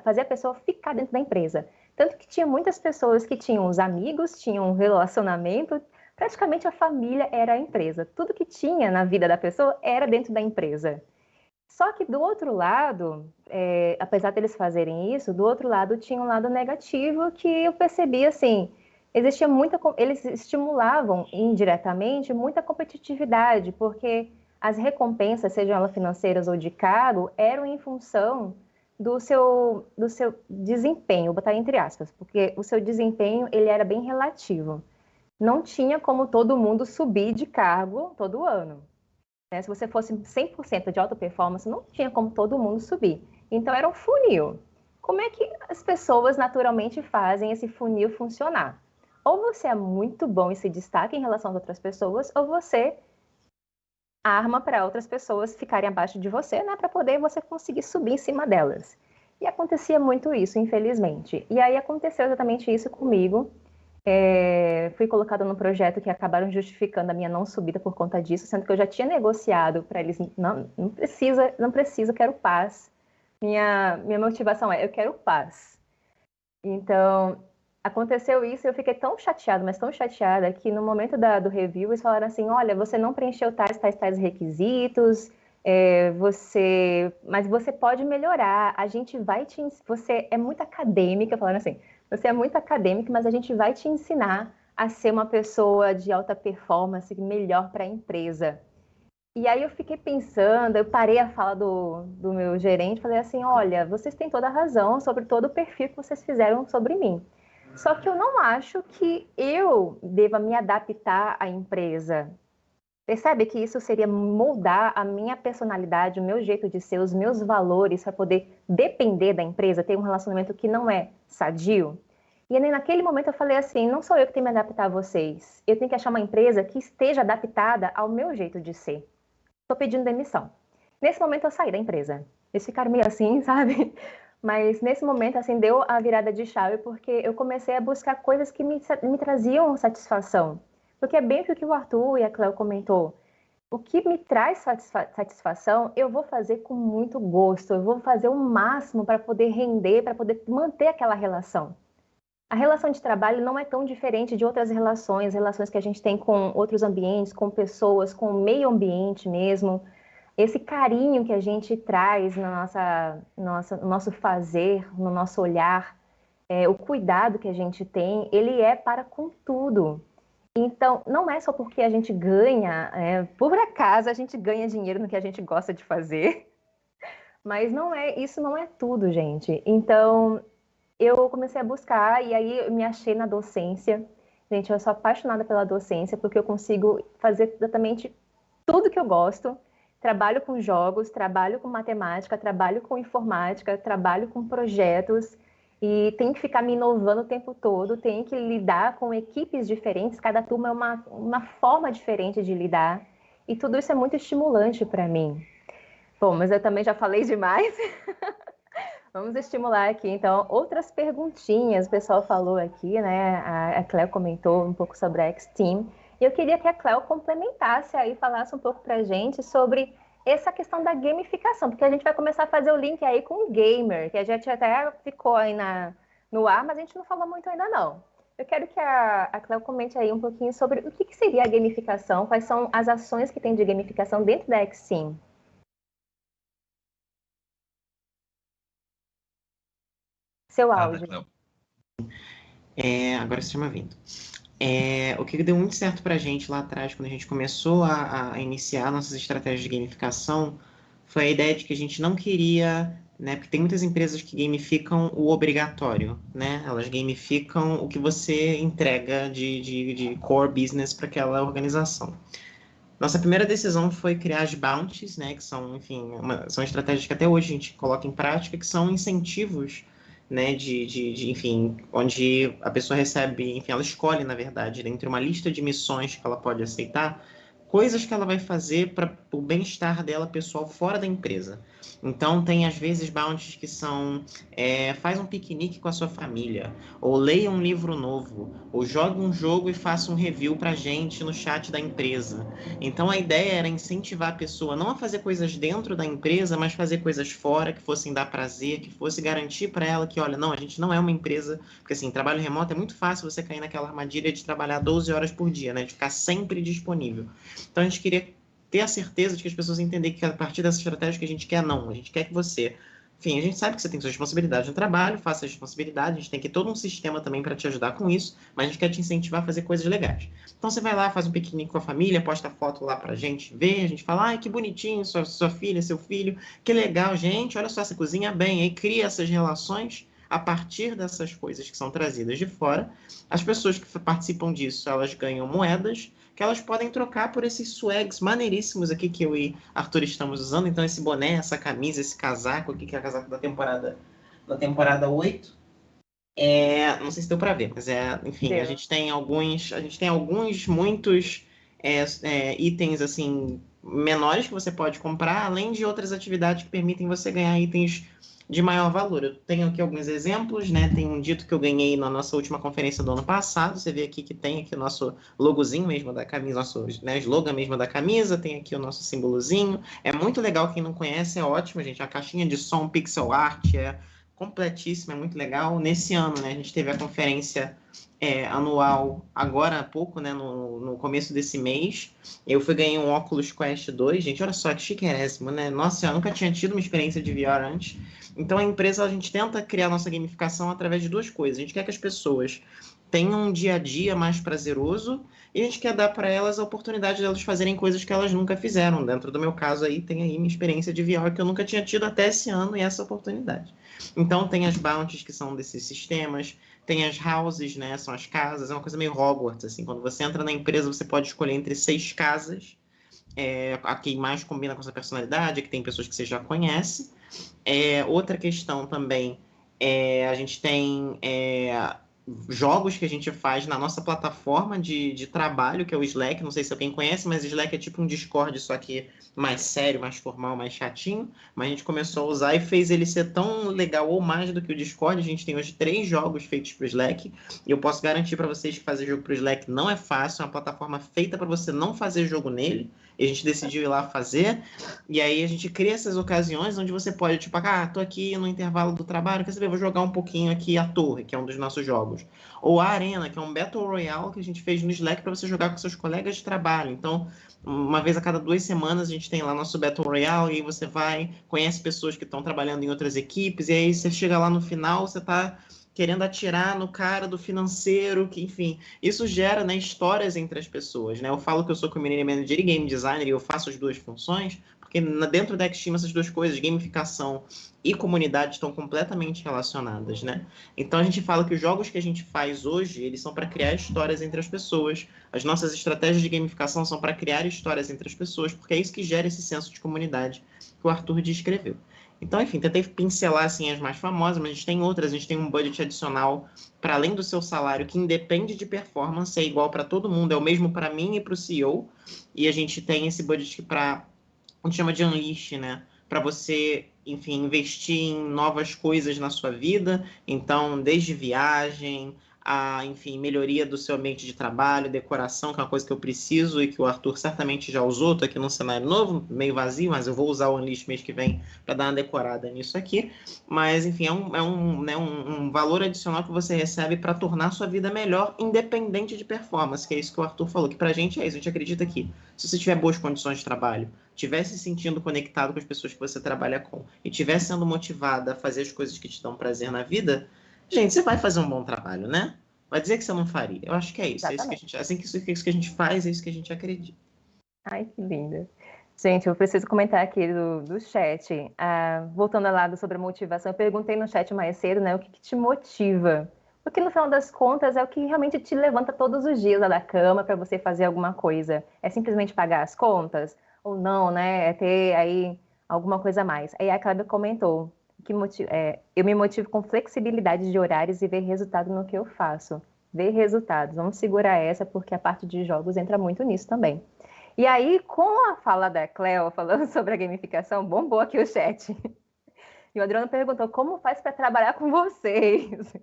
fazer a pessoa ficar dentro da empresa. Tanto que tinha muitas pessoas que tinham os amigos, tinham um relacionamento, praticamente a família era a empresa. Tudo que tinha na vida da pessoa era dentro da empresa. Só que do outro lado, apesar deles fazerem isso, do outro lado tinha um lado negativo que eu percebi assim, eles estimulavam indiretamente muita competitividade, porque as recompensas, sejam elas financeiras ou de cargo, eram em função do seu desempenho, vou botar entre aspas, porque o seu desempenho ele era bem relativo. Não tinha como todo mundo subir de cargo todo ano. Né? Se você fosse 100% de alta performance, não tinha como todo mundo subir. Então era um funil. Como é que as pessoas naturalmente fazem esse funil funcionar? Ou você é muito bom e se destaca em relação às outras pessoas, ou você arma para outras pessoas ficarem abaixo de você, né, para poder você conseguir subir em cima delas. E acontecia muito isso, infelizmente. E aí aconteceu exatamente isso comigo. Fui colocada num projeto que acabaram justificando a minha não subida por conta disso, sendo que eu já tinha negociado para eles, não precisa, eu quero paz. Minha motivação eu quero paz. Então, aconteceu isso e eu fiquei tão chateada, mas tão chateada, que no momento do review eles falaram assim, olha, você não preencheu tais requisitos, mas você pode melhorar, a gente vai você é muito acadêmica, falando assim, você é muito acadêmica, mas a gente vai te ensinar a ser uma pessoa de alta performance melhor para a empresa. E aí eu fiquei pensando, eu parei a fala do meu gerente, falei assim, olha, vocês têm toda a razão sobre todo o perfil que vocês fizeram sobre mim. Só que eu não acho que eu deva me adaptar à empresa. Percebe que isso seria moldar a minha personalidade, o meu jeito de ser, os meus valores para poder depender da empresa, ter um relacionamento que não é sadio? E aí, naquele momento eu falei assim, não sou eu que tenho que me adaptar a vocês. Eu tenho que achar uma empresa que esteja adaptada ao meu jeito de ser. Estou pedindo demissão. Nesse momento eu saí da empresa. Eles ficaram meio assim, sabe? Mas nesse momento, assim, deu a virada de chave, porque eu comecei a buscar coisas que me traziam satisfação. Porque é bem o que o Arthur e a Cleo comentou. O que me traz satisfação, eu vou fazer com muito gosto. Eu vou fazer o máximo para poder render, para poder manter aquela relação. A relação de trabalho não é tão diferente de outras relações que a gente tem com outros ambientes, com pessoas, com o meio ambiente mesmo. Esse carinho que a gente traz no nosso fazer, no nosso olhar, o cuidado que a gente tem, ele é para com tudo. Então, não é só porque a gente ganha, por acaso a gente ganha dinheiro no que a gente gosta de fazer, mas isso não é tudo, gente. Então, eu comecei a buscar e aí eu me achei na docência. Gente, eu sou apaixonada pela docência porque eu consigo fazer exatamente tudo que eu gosto. Trabalho com jogos, trabalho com matemática, trabalho com informática, trabalho com projetos e tenho que ficar me inovando o tempo todo, tenho que lidar com equipes diferentes, cada turma é uma forma diferente de lidar e tudo isso é muito estimulante para mim. Bom, mas eu também já falei demais. Vamos estimular aqui, então, outras perguntinhas. O pessoal falou aqui, né? A Cleo comentou um pouco sobre a X-Team. E eu queria que a Cleo complementasse aí, falasse um pouco pra gente sobre essa questão da gamificação, porque a gente vai começar a fazer o link aí com o gamer, que a gente até ficou aí no ar, mas a gente não falou muito ainda não. Eu quero que a Cleo comente aí um pouquinho sobre o que seria a gamificação, quais são as ações que tem de gamificação dentro da X-Team. Seu áudio. Cleo. Agora você está me ouvindo. O que deu muito certo para a gente lá atrás, quando a gente começou a iniciar nossas estratégias de gamificação, foi a ideia de que a gente não queria, né, porque tem muitas empresas que gamificam o obrigatório, né? Elas gamificam o que você entrega de core business para aquela organização. Nossa primeira decisão foi criar as bounties, né, que são, enfim, são estratégias que até hoje a gente coloca em prática, que são incentivos, né, enfim, onde a pessoa recebe, enfim, ela escolhe, na verdade, entre uma lista de missões que ela pode aceitar, coisas que ela vai fazer para o bem-estar dela pessoal fora da empresa. Então, tem às vezes bounties que são faz um piquenique com a sua família, ou leia um livro novo, ou jogue um jogo e faça um review para a gente no chat da empresa. Então, a ideia era incentivar a pessoa não a fazer coisas dentro da empresa, mas fazer coisas fora, que fossem dar prazer, que fosse garantir para ela que, olha, não, a gente não é uma empresa, porque assim, trabalho remoto é muito fácil você cair naquela armadilha de trabalhar 12 horas por dia, né, de ficar sempre disponível. Então, a gente queria ter a certeza de que as pessoas entendem que a partir dessa estratégia que a gente quer, não. A gente quer que você... Enfim, a gente sabe que você tem suas responsabilidades no trabalho, faça as responsabilidades, a gente tem que ter todo um sistema também para te ajudar com isso, mas a gente quer te incentivar a fazer coisas legais. Então, você vai lá, faz um piquenique com a família, posta foto lá pra gente ver, a gente fala, ai, que bonitinho, sua filha, seu filho, que legal, gente, olha só, você cozinha bem, aí cria essas relações a partir dessas coisas que são trazidas de fora. As pessoas que participam disso, elas ganham moedas, que elas podem trocar por esses swags maneiríssimos aqui que eu e Arthur estamos usando. Então, esse boné, essa camisa, esse casaco aqui, que é o casaco da temporada 8. Não sei se deu para ver, mas enfim, a gente tem muitos itens assim menores que você pode comprar, além de outras atividades que permitem você ganhar itens de maior valor. Eu tenho aqui alguns exemplos, né? Tem um dito que eu ganhei na nossa última conferência do ano passado. Você vê aqui que tem aqui o nosso logozinho mesmo da camisa, nosso, né, slogan mesmo da camisa, tem aqui o nosso símbolozinho. É muito legal, quem não conhece, é ótimo, gente. A caixinha de som pixel art é completíssima, é muito legal. Nesse ano, né, a gente teve a conferência anual agora há pouco, né, no começo desse mês. Eu ganhei um Oculus Quest 2, gente, olha só que chiquérrimo, né? Nossa, eu nunca tinha tido uma experiência de VR antes. Então, a empresa, a gente tenta criar nossa gamificação através de duas coisas. A gente quer que as pessoas tenham um dia a dia mais prazeroso e a gente quer dar para elas a oportunidade de elas fazerem coisas que elas nunca fizeram. Dentro do meu caso aí, tem aí minha experiência de VR que eu nunca tinha tido até esse ano e essa oportunidade. Então tem as bounties que são desses sistemas, tem as houses, né, são as casas, é uma coisa meio Hogwarts, assim, quando você entra na empresa você pode escolher entre 6 casas, a que mais combina com a sua personalidade, que tem pessoas que você já conhece. Outra questão também, a gente tem jogos que a gente faz na nossa plataforma de trabalho, que é o Slack. Não sei se alguém conhece, mas Slack é tipo um Discord, só que mais sério, mais formal, mais chatinho. Mas a gente começou a usar e fez ele ser tão legal ou mais do que o Discord. A gente tem hoje 3 jogos feitos para o Slack. E eu posso garantir para vocês que fazer jogo para o Slack não é fácil. É uma plataforma feita para você não fazer jogo nele. E a gente decidiu ir lá fazer. E aí a gente cria essas ocasiões onde você pode, tipo, tô aqui no intervalo do trabalho, quer saber, vou jogar um pouquinho aqui a Torre, que é um dos nossos jogos. Ou a Arena, que é um Battle Royale que a gente fez no Slack para você jogar com seus colegas de trabalho. Então, uma vez a cada 2 semanas a gente tem lá nosso Battle Royale, e aí você vai, conhece pessoas que estão trabalhando em outras equipes, e aí você chega lá no final, você tá querendo atirar no cara do financeiro, que, enfim, isso gera, né, histórias entre as pessoas, né? Eu falo que eu sou community manager e game designer e eu faço as 2 funções, porque dentro da Xteam essas 2 coisas, gamificação e comunidade, estão completamente relacionadas, né? Então a gente fala que os jogos que a gente faz hoje, eles são para criar histórias entre as pessoas. As nossas estratégias de gamificação são para criar histórias entre as pessoas, porque é isso que gera esse senso de comunidade que o Arthur descreveu. Então, enfim, tentei pincelar assim, as mais famosas, mas a gente tem outras. A gente tem um budget adicional para além do seu salário, que independe de performance, é igual para todo mundo, é o mesmo para mim e para o CEO. E a gente tem esse budget para, a gente chama de Unleash, né? Para você, enfim, investir em novas coisas na sua vida. Então, desde viagem, enfim, melhoria do seu ambiente de trabalho, decoração, que é uma coisa que eu preciso e que o Arthur certamente já usou. Estou aqui num cenário novo, meio vazio, mas eu vou usar o Unleash mês que vem para dar uma decorada nisso aqui. Mas, enfim, né, um valor adicional que você recebe para tornar a sua vida melhor, independente de performance, que é isso que o Arthur falou, que para a gente é isso. A gente acredita que se você tiver boas condições de trabalho, estiver se sentindo conectado com as pessoas que você trabalha com e estiver sendo motivada a fazer as coisas que te dão prazer na vida, gente, você vai fazer um bom trabalho, né? Vai dizer que você não faria. Eu acho que é isso. Exatamente. É isso que a gente, isso que a gente faz, é isso que a gente acredita. Ai, que linda. Gente, eu preciso comentar aqui do chat. Voltando ao lado sobre a motivação, eu perguntei no chat mais cedo, né, o que te motiva? Porque no final das contas é o que realmente te levanta todos os dias lá da cama para você fazer alguma coisa. É simplesmente pagar as contas? Ou não, né? É ter aí alguma coisa a mais. Aí a Cláudia comentou que eu me motivo com flexibilidade de horários e ver resultado no que eu faço. Ver resultados. Vamos segurar essa, porque a parte de jogos entra muito nisso também. E aí, com a fala da Cleo falando sobre a gamificação, bombou aqui o chat. E o Adriano perguntou como faz para trabalhar com vocês.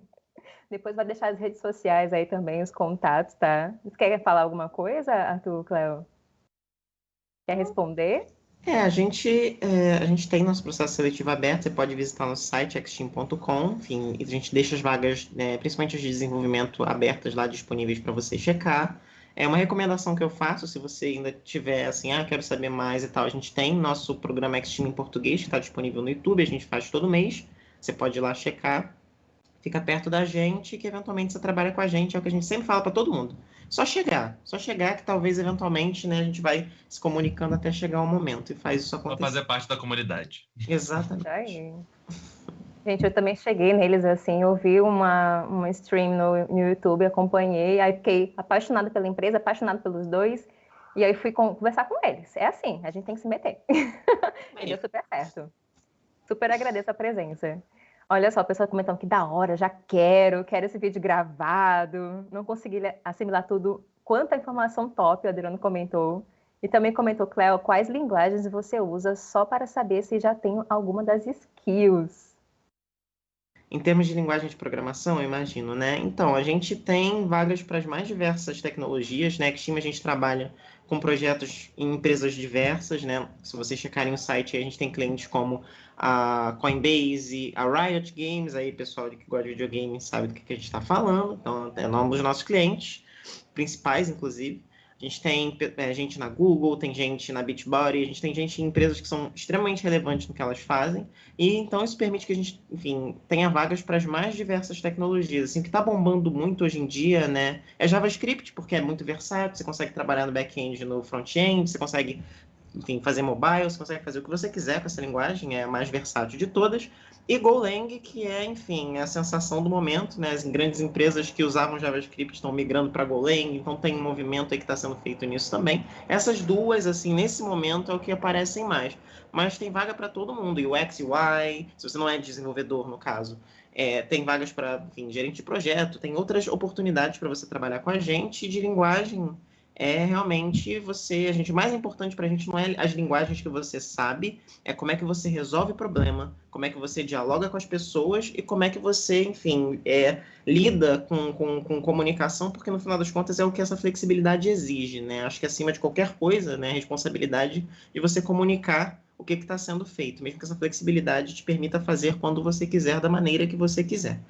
Depois vai deixar as redes sociais aí também, os contatos, tá? Você quer falar alguma coisa, Arthur, Cleo? Quer responder? A gente tem nosso processo seletivo aberto, você pode visitar nosso site, xteam.com, enfim, a gente deixa as vagas, principalmente as de desenvolvimento, abertas lá, disponíveis para você checar. É uma recomendação que eu faço, se você ainda tiver assim, quero saber mais e tal, a gente tem nosso programa Xteam em português, que está disponível no YouTube, a gente faz todo mês, você pode ir lá checar, fica perto da gente, que eventualmente você trabalha com a gente, é o que a gente sempre fala para todo mundo. Só chegar que talvez eventualmente, né, a gente vai se comunicando até chegar o momento e faz isso acontecer. Pra fazer parte da comunidade. Exatamente. Aí. Gente, eu também cheguei neles assim, eu vi uma stream no YouTube, acompanhei, aí fiquei apaixonada pela empresa, apaixonada pelos dois, e aí fui conversar com eles. É assim, a gente tem que se meter. E deu super certo. Super agradeço a presença. Olha só, o pessoal comentando que da hora, já quero esse vídeo gravado. Não consegui assimilar tudo. Quanta informação top, o Adriano comentou. E também comentou, Cleo, quais linguagens você usa só para saber se já tenho alguma das skills? Em termos de linguagem de programação, eu imagino, né? Então, a gente tem vagas para as mais diversas tecnologias, né? Xteam a gente trabalha com projetos em empresas diversas, né? Se vocês checarem o site, a gente tem clientes como a Coinbase, a Riot Games, aí pessoal que gosta de videogame sabe do que a gente está falando, então é o nome dos nossos clientes, principais, inclusive. A A gente tem gente na Google, tem gente na Beachbody, a gente tem gente em empresas que são extremamente relevantes no que elas fazem, e então isso permite que a gente, enfim, tenha vagas para as mais diversas tecnologias. Assim, o que está bombando muito hoje em dia, né, é JavaScript, porque é muito versátil, você consegue trabalhar no back-end e no front-end, você consegue, enfim, fazer mobile, você consegue fazer o que você quiser com essa linguagem, é a mais versátil de todas. E Golang, que é, enfim, a sensação do momento, né? As grandes empresas que usavam JavaScript estão migrando para Golang, então tem um movimento aí que está sendo feito nisso também. Essas duas, assim, nesse momento é o que aparecem mais. Mas tem vaga para todo mundo, UX, UI, se você não é desenvolvedor, no caso. Tem vagas para, enfim, gerente de projeto, tem outras oportunidades para você trabalhar com a gente de linguagem. Realmente a gente, o mais importante para a gente não é as linguagens que você sabe, é como é que você resolve o problema, como é que você dialoga com as pessoas e como é que você, enfim, lida com comunicação, porque no final das contas é o que essa flexibilidade exige, né? Acho que acima de qualquer coisa, né, a responsabilidade de você comunicar o que está sendo feito, mesmo que essa flexibilidade te permita fazer quando você quiser, da maneira que você quiser.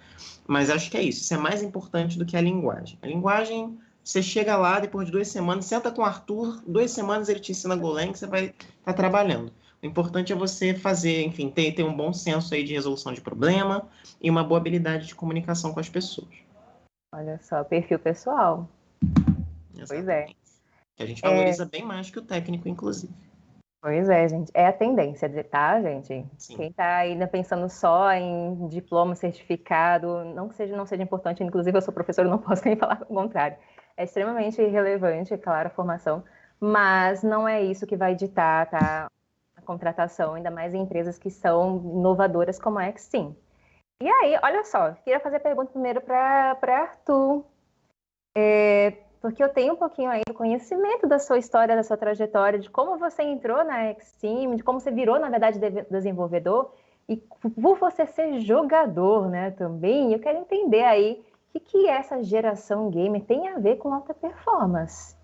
Mas acho que é isso é mais importante do que a linguagem. A linguagem, você chega lá, depois de 2 semanas, senta com o Arthur, 2 semanas ele te ensina Golang, você vai estar trabalhando. O importante é você fazer, enfim, ter um bom senso aí de resolução de problema e uma boa habilidade de comunicação com as pessoas. Olha só, perfil pessoal. Exatamente. Pois é. Que a gente valoriza bem mais que o técnico, inclusive. Pois é, gente. É a tendência, tá, gente? Sim. Quem tá ainda pensando só em diploma, certificado, não seja importante, inclusive eu sou professora, não posso nem falar o contrário. É extremamente relevante, claro, a formação, mas não é isso que vai ditar, tá, a contratação, ainda mais em empresas que são inovadoras como a Exim. E aí, olha só, queria fazer a pergunta primeiro para Arthur, porque eu tenho um pouquinho aí do conhecimento da sua história, da sua trajetória, de como você entrou na Exim, de como você virou, na verdade, desenvolvedor, e por você ser jogador, né, também, eu quero entender aí o que essa geração gamer tem a ver com alta performance.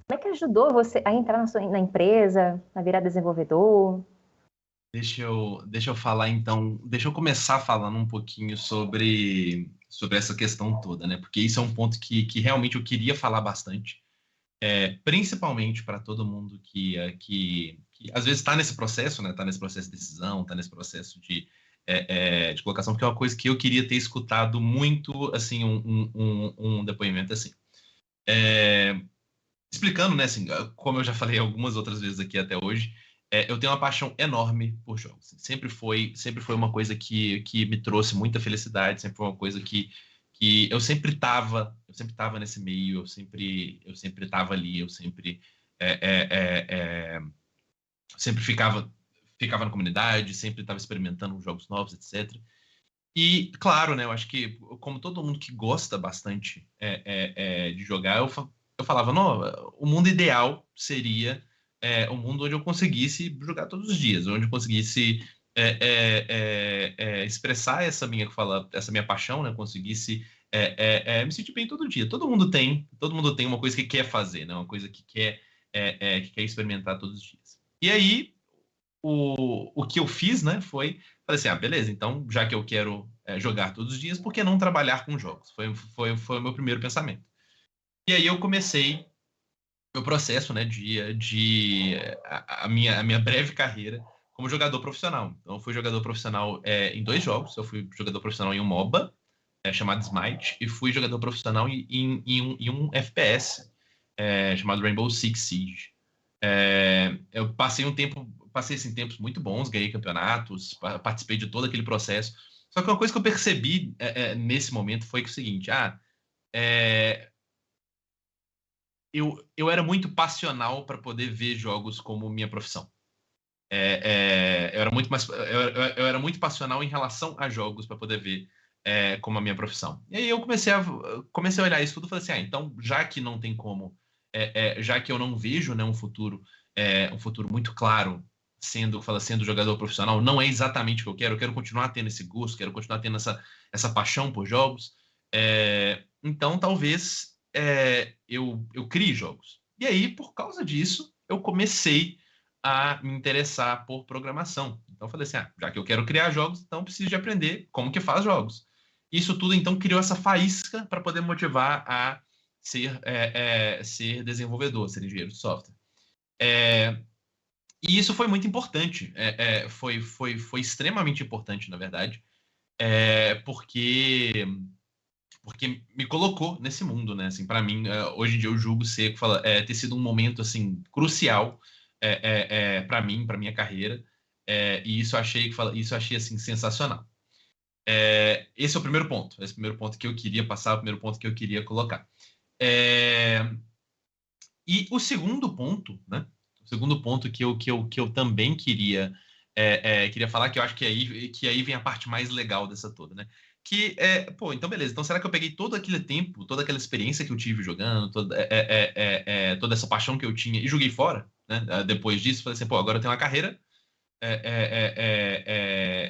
Como é que ajudou você a entrar na empresa, a virar desenvolvedor? Deixa eu falar então, deixa eu começar falando um pouquinho sobre essa questão toda, né? Porque isso é um ponto que realmente eu queria falar bastante, principalmente para todo mundo que às vezes está nesse processo, né? Está nesse processo de decisão, está nesse processo de colocação, porque é uma coisa que eu queria ter escutado muito, assim, um depoimento assim. Explicando, né? Assim, como eu já falei algumas outras vezes aqui até hoje, eu tenho uma paixão enorme por jogos. Sempre foi uma coisa que me trouxe muita felicidade, sempre foi uma coisa que eu sempre estava nesse meio, eu sempre estava ali, eu sempre ficava na comunidade, sempre estava experimentando jogos novos, etc. E, claro, né, eu acho que, como todo mundo que gosta bastante de jogar, eu falava, não, o mundo ideal seria um mundo onde eu conseguisse jogar todos os dias, onde eu conseguisse expressar essa minha paixão, né, conseguisse me sentir bem todo dia. Todo mundo tem uma coisa que quer fazer, né, uma coisa que quer experimentar todos os dias. E aí, o que eu fiz, né, falei assim, beleza, então, já que eu quero jogar todos os dias, por que não trabalhar com jogos? Foi o meu primeiro pensamento. E aí eu comecei o processo, né, a minha breve carreira como jogador profissional. Então, eu fui jogador profissional em 2 jogos. Eu fui jogador profissional em um MOBA, chamado Smite, e fui jogador profissional em um FPS, chamado Rainbow Six Siege. Eu passei assim, tempos muito bons, ganhei campeonatos, participei de todo aquele processo. Só que uma coisa que eu percebi nesse momento foi que o seguinte, eu era muito passional para poder ver jogos como minha profissão. Eu era muito passional em relação a jogos para poder ver como a minha profissão. E aí eu comecei a olhar isso tudo e falei assim, então, já que não tem como, já que eu não vejo, né, um futuro muito claro sendo jogador profissional, não é exatamente o que eu quero continuar tendo esse gosto, quero continuar tendo essa paixão por jogos, então talvez eu crie jogos. E aí, por causa disso, eu comecei a me interessar por programação. Então eu falei assim, já que eu quero criar jogos, então preciso de aprender como que faz jogos. Isso tudo, então, criou essa faísca para poder motivar a ser desenvolvedor, ser engenheiro de software. E isso foi muito importante, foi extremamente importante, na verdade, porque me colocou nesse mundo, né? Assim, para mim, hoje em dia eu julgo ter sido um momento assim crucial para mim, para minha carreira, e isso eu achei assim sensacional. Esse é o primeiro ponto, esse é o primeiro ponto que eu queria passar, o primeiro ponto que eu queria colocar. E o segundo ponto, né? O segundo ponto que eu também queria falar, que eu acho que aí vem a parte mais legal dessa toda, né? Então beleza, então será que eu peguei todo aquele tempo, toda aquela experiência que eu tive jogando, toda essa paixão que eu tinha e joguei fora, né? Depois disso, falei assim, agora eu tenho uma carreira,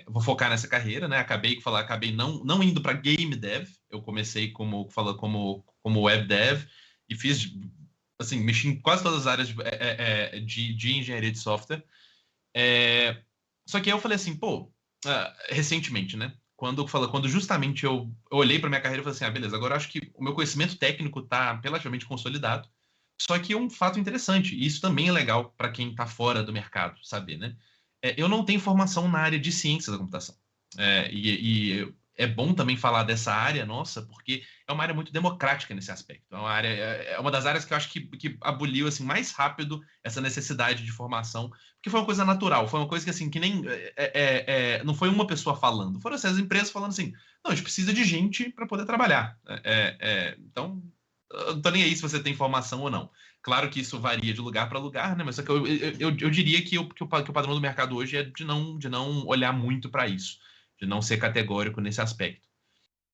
vou focar nessa carreira, né? Acabei não indo para game dev, eu comecei como web dev e fiz, assim, mexi em quase todas as áreas de engenharia de software. Só que aí eu falei assim, recentemente, né? Quando justamente eu olhei para minha carreira e falei assim, beleza, agora eu acho que o meu conhecimento técnico está relativamente consolidado. Só que um fato interessante, e isso também é legal para quem está fora do mercado saber, né? Eu não tenho formação na área de ciência da computação. E é bom também falar dessa área nossa, porque é uma área muito democrática nesse aspecto. É uma das áreas que eu acho que aboliu assim, mais rápido essa necessidade de formação, porque foi uma coisa natural, foi uma coisa que assim, que nem não foi uma pessoa falando, foram assim, as empresas falando assim, não, a gente precisa de gente para poder trabalhar. Então, eu não tô nem aí se você tem formação ou não. Claro que isso varia de lugar para lugar, né? Mas só que eu diria que o padrão do mercado hoje é de não olhar muito para isso, de não ser categórico nesse aspecto.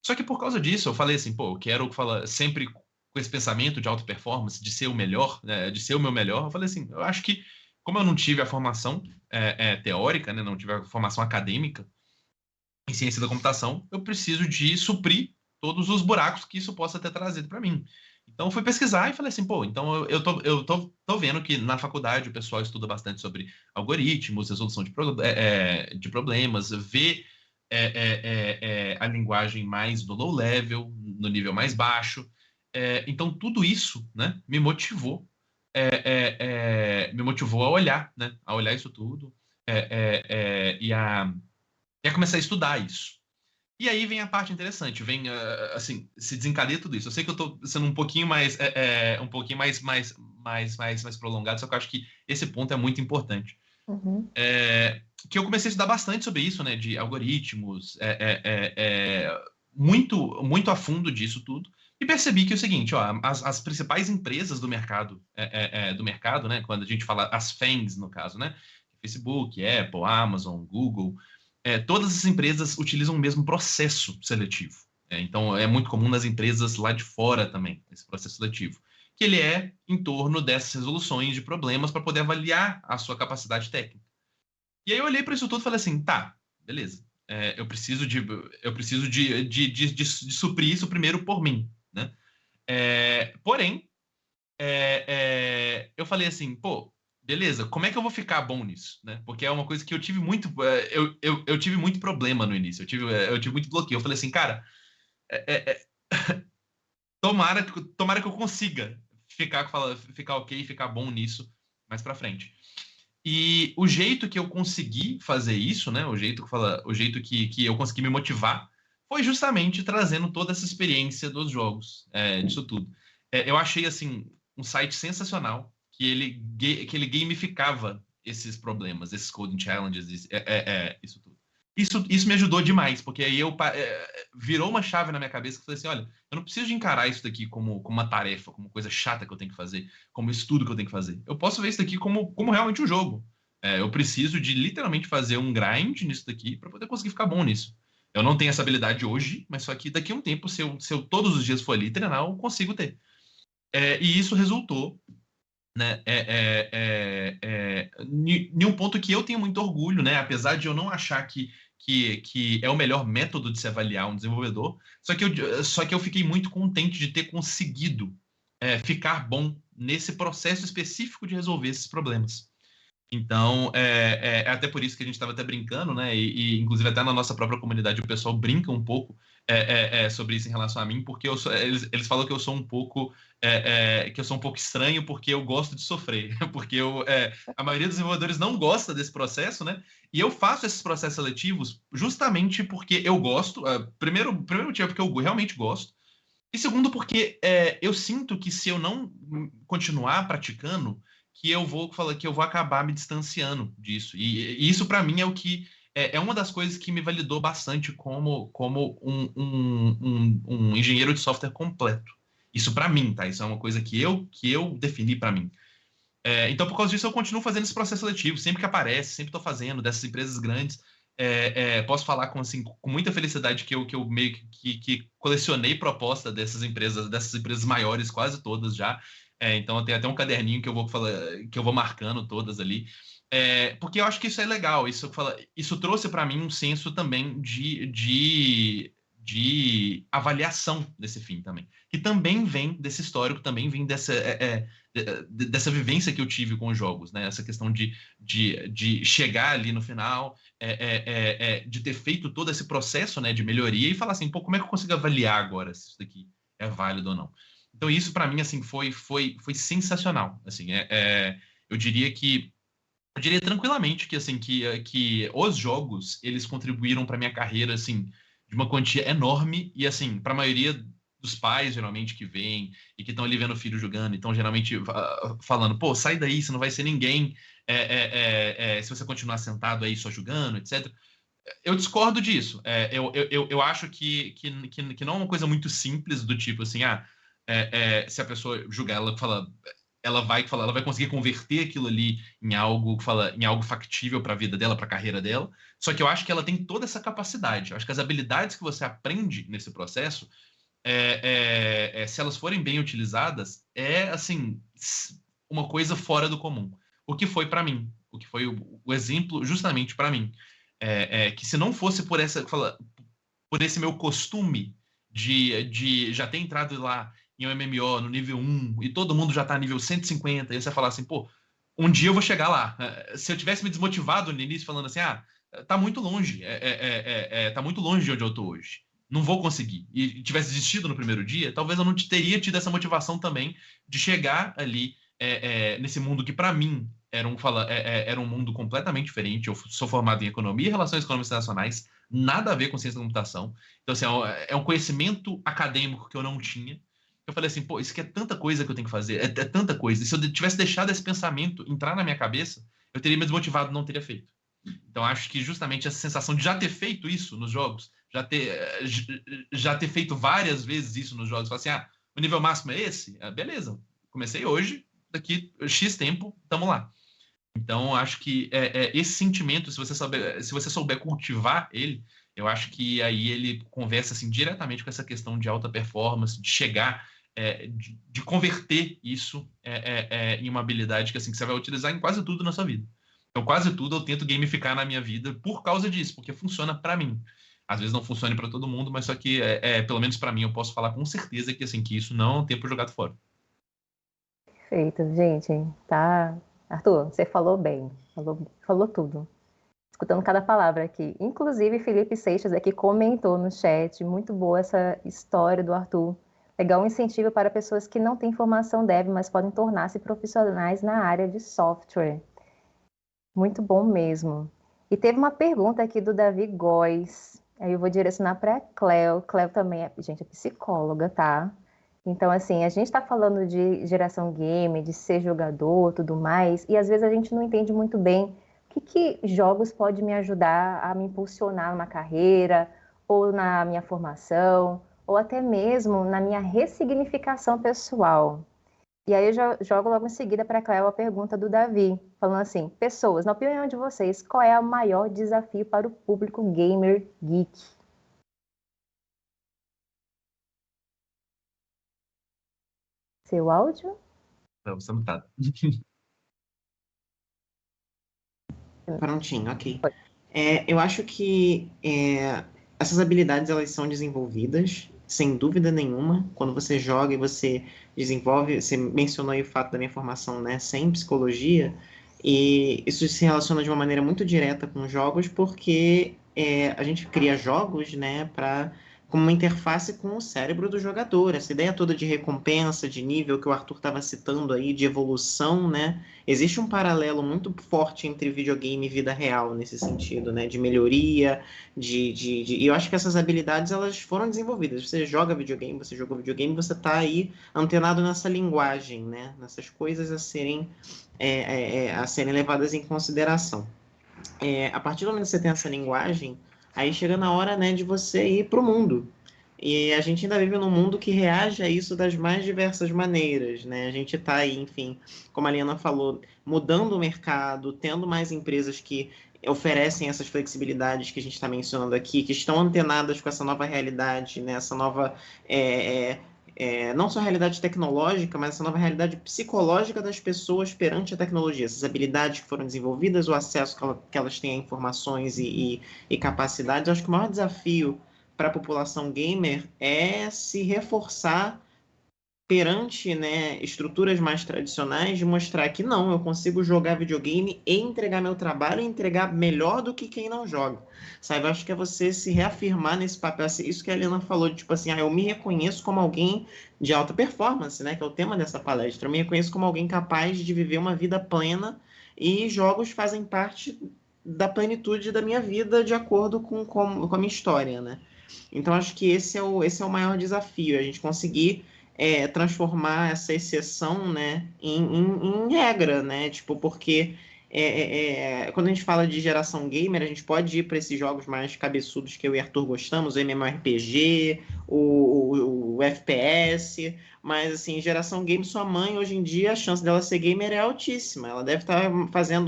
Só que por causa disso, eu falei assim, eu quero falar sempre com esse pensamento de alta performance, de ser o melhor, né, de ser o meu melhor. Eu falei assim, eu acho que, como eu não tive a formação teórica, né, não tive a formação acadêmica em ciência da computação, eu preciso de suprir todos os buracos que isso possa ter trazido para mim. Então, eu fui pesquisar e falei assim, então eu tô vendo que na faculdade o pessoal estuda bastante sobre algoritmos, resolução de problemas, vê a linguagem mais do low level, no nível mais baixo. Então, tudo isso, né, me motivou a olhar, né, a olhar isso tudo e a começar a estudar isso. E aí vem a parte interessante, vem assim, se desencadeia tudo isso. Eu sei que eu estou sendo um pouquinho mais prolongado, só que eu acho que esse ponto é muito importante. Uhum. Que eu comecei a estudar bastante sobre isso, né, de algoritmos, muito a fundo disso tudo, e percebi que é o seguinte, as principais empresas do mercado, né, quando a gente fala as FANGs, no caso, né, Facebook, Apple, Amazon, Google, todas as empresas utilizam o mesmo processo seletivo. Então, é muito comum nas empresas lá de fora também, esse processo seletivo, que ele é em torno dessas resoluções de problemas para poder avaliar a sua capacidade técnica. E aí eu olhei para isso tudo e falei assim, tá, beleza, eu preciso de suprir isso primeiro por mim, né? Porém, eu falei assim, beleza, como é que eu vou ficar bom nisso, né? Porque é uma coisa que eu tive muito, eu tive muito problema no início, eu tive muito bloqueio. Eu falei assim, cara, tomara que eu consiga ficar ok, ficar bom nisso mais para frente. E o jeito que eu consegui fazer isso, né? O jeito que eu consegui me motivar foi justamente trazendo toda essa experiência dos jogos, disso tudo. Eu achei assim um site sensacional que ele gamificava esses problemas, esses coding challenges, isso tudo. Isso me ajudou demais, porque aí virou uma chave na minha cabeça que eu falei assim, olha, eu não preciso de encarar isso daqui como uma tarefa, como coisa chata que eu tenho que fazer, como estudo que eu tenho que fazer. Eu posso ver isso daqui como realmente um jogo. Eu preciso de literalmente fazer um grind nisso daqui para poder conseguir ficar bom nisso. Eu não tenho essa habilidade hoje, mas só que daqui a um tempo, se eu todos os dias for ali treinar, eu consigo ter. E isso resultou, né, em um ponto que eu tenho muito orgulho, né, apesar de eu não achar que é o melhor método de se avaliar um desenvolvedor, só que eu fiquei muito contente de ter conseguido ficar bom nesse processo específico de resolver esses problemas. Então, até por isso que a gente estava até brincando, né? E inclusive até na nossa própria comunidade o pessoal brinca um pouco sobre isso em relação a mim, porque eles falam que eu sou um pouco estranho porque eu gosto de sofrer, porque a maioria dos desenvolvedores não gosta desse processo, né? E eu faço esses processos seletivos justamente porque eu gosto. Primeiro motivo é porque eu realmente gosto. E segundo, porque eu sinto que se eu não continuar praticando, que eu vou acabar me distanciando disso. E isso, para mim, é o que é uma das coisas que me validou bastante como um engenheiro de software completo. Isso para mim, tá? Isso é uma coisa que eu defini para mim. Então, por causa disso, eu continuo fazendo esse processo seletivo. Sempre que aparece, sempre estou fazendo, dessas empresas grandes. Posso falar com muita felicidade que eu meio que colecionei proposta dessas empresas maiores, quase todas já. Então, eu tenho até um caderninho que eu vou marcando todas ali. Porque eu acho que isso é legal. Isso trouxe para mim um senso também de avaliação desse fim também. Que também vem desse histórico, também vem dessa vivência que eu tive com os jogos, né? Essa questão de chegar ali no final, de ter feito todo esse processo, né, de melhoria e falar assim, pô, como é que eu consigo avaliar agora se isso daqui é válido ou não? Então isso para mim assim foi sensacional, assim, eu diria tranquilamente que assim que os jogos eles contribuíram para minha carreira assim de uma quantia enorme e assim para a maioria dos pais geralmente que vêm e que estão ali vendo o filho jogando, então geralmente falando, pô, sai daí, você não vai ser ninguém se você continuar sentado aí só jogando, etc. Eu discordo disso. Eu acho que não é uma coisa muito simples do tipo assim, se a pessoa julgar, ela vai conseguir converter aquilo ali em algo factível para a vida dela, para a carreira dela. Só que eu acho que ela tem toda essa capacidade. Eu acho que as habilidades que você aprende nesse processo, se elas forem bem utilizadas, assim uma coisa fora do comum. O que foi para mim, o que foi o exemplo justamente para mim, que se não fosse por esse meu costume de já ter entrado lá em um MMO no nível 1 e todo mundo já tá nível 150, e você falar assim, pô, um dia eu vou chegar lá. Se eu tivesse me desmotivado no início falando assim, tá muito longe, tá muito longe de onde eu tô hoje, não vou conseguir, e tivesse desistido no primeiro dia, talvez eu não teria tido essa motivação também de chegar ali nesse mundo que para mim era um mundo completamente diferente. Eu sou formado em economia e relações econômicas internacionais, nada a ver com ciência da computação. Então, assim, é um conhecimento acadêmico que eu não tinha. Eu falei assim, pô, isso aqui é tanta coisa que eu tenho que fazer, é tanta coisa. E se eu tivesse deixado esse pensamento entrar na minha cabeça, eu teria me desmotivado e não teria feito. Então, acho que justamente essa sensação de já ter feito isso nos jogos, já ter feito várias vezes isso nos jogos, falar assim, o nível máximo é esse? Beleza, comecei hoje, daqui X tempo, tamo lá. Então, acho que esse sentimento, se você souber cultivar ele, eu acho que aí ele conversa assim, diretamente com essa questão de alta performance, de chegar, de converter isso em uma habilidade que você vai utilizar em quase tudo na sua vida. Então, quase tudo eu tento gamificar na minha vida por causa disso, porque funciona para mim. Às vezes não funciona para todo mundo, mas só que, pelo menos para mim, eu posso falar com certeza que isso não é um tempo jogado fora. Perfeito, gente. Tá. Arthur, você falou bem, falou tudo. Escutando cada palavra aqui. Inclusive, Felipe Seixas aqui comentou no chat, muito boa essa história do Arthur. Legal, um incentivo para pessoas que não têm formação dev, mas podem tornar-se profissionais na área de software. Muito bom mesmo. E teve uma pergunta aqui do Davi Góes. Aí eu vou direcionar para a Cleo. Cleo também é psicóloga, tá? Então, assim, a gente está falando de geração game, de ser jogador, tudo mais, e às vezes a gente não entende muito bem o que jogos pode me ajudar a me impulsionar numa carreira, ou na minha formação, ou até mesmo na minha ressignificação pessoal. E aí eu já jogo logo em seguida para a Cleo a pergunta do Davi, falando assim, pessoas, na opinião de vocês, qual é o maior desafio para o público gamer geek? Seu áudio? Não, você não tá. Prontinho, ok. Eu acho que essas habilidades elas são desenvolvidas, sem dúvida nenhuma, quando você joga e você desenvolve. Você mencionou aí o fato da minha formação, né, sem psicologia, e isso se relaciona de uma maneira muito direta com jogos, porque a gente cria jogos, né, para como uma interface com o cérebro do jogador. Essa ideia toda de recompensa, de nível que o Arthur estava citando aí, de evolução, né? Existe um paralelo muito forte entre videogame e vida real nesse sentido, né? De melhoria, E eu acho que essas habilidades, elas foram desenvolvidas. Você joga videogame, você jogou videogame, você está aí antenado nessa linguagem, né? Nessas coisas a serem levadas em consideração. A partir do momento que você tem essa linguagem, aí chega na hora, né, de você ir para o mundo. E a gente ainda vive num mundo que reage a isso das mais diversas maneiras, né? A gente está aí, enfim, como a Liana falou, mudando o mercado, tendo mais empresas que oferecem essas flexibilidades que a gente está mencionando aqui, que estão antenadas com essa nova realidade, né? Essa nova não só a realidade tecnológica, mas essa nova realidade psicológica das pessoas perante a tecnologia, essas habilidades que foram desenvolvidas, o acesso que elas têm a informações e capacidades. Eu acho que o maior desafio para a população gamer é se reforçar perante, né, estruturas mais tradicionais, de mostrar que não, eu consigo jogar videogame e entregar meu trabalho e entregar melhor do que quem não joga, sabe? Eu acho que é você se reafirmar nesse papel, isso que a Helena falou, de, tipo assim, eu me reconheço como alguém de alta performance, né, que é o tema dessa palestra, eu me reconheço como alguém capaz de viver uma vida plena e jogos fazem parte da plenitude da minha vida de acordo com a minha história, né? Então, acho que esse é o maior desafio, a gente conseguir transformar essa exceção, né, em regra, né? Tipo, porque quando a gente fala de geração gamer, a gente pode ir para esses jogos mais cabeçudos que eu e Arthur gostamos, o MMORPG, o FPS, mas assim, geração game, sua mãe, hoje em dia, a chance dela ser gamer é altíssima. Ela deve estar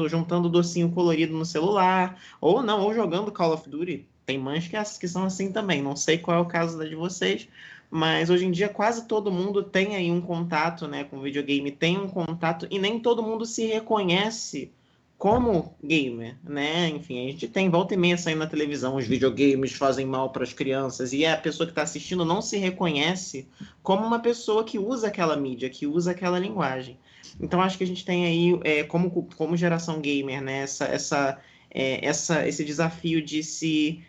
juntando docinho colorido no celular, ou não, ou jogando Call of Duty. Tem mães que são assim também. Não sei qual é o caso da de vocês, mas hoje em dia quase todo mundo tem aí um contato, né, com videogame, tem um contato, e nem todo mundo se reconhece como gamer, né? Enfim, a gente tem volta e meia saindo na televisão, os videogames fazem mal para as crianças, e a pessoa que está assistindo não se reconhece como uma pessoa que usa aquela mídia, que usa aquela linguagem. Então, acho que a gente tem aí, como geração gamer, né, esse desafio de se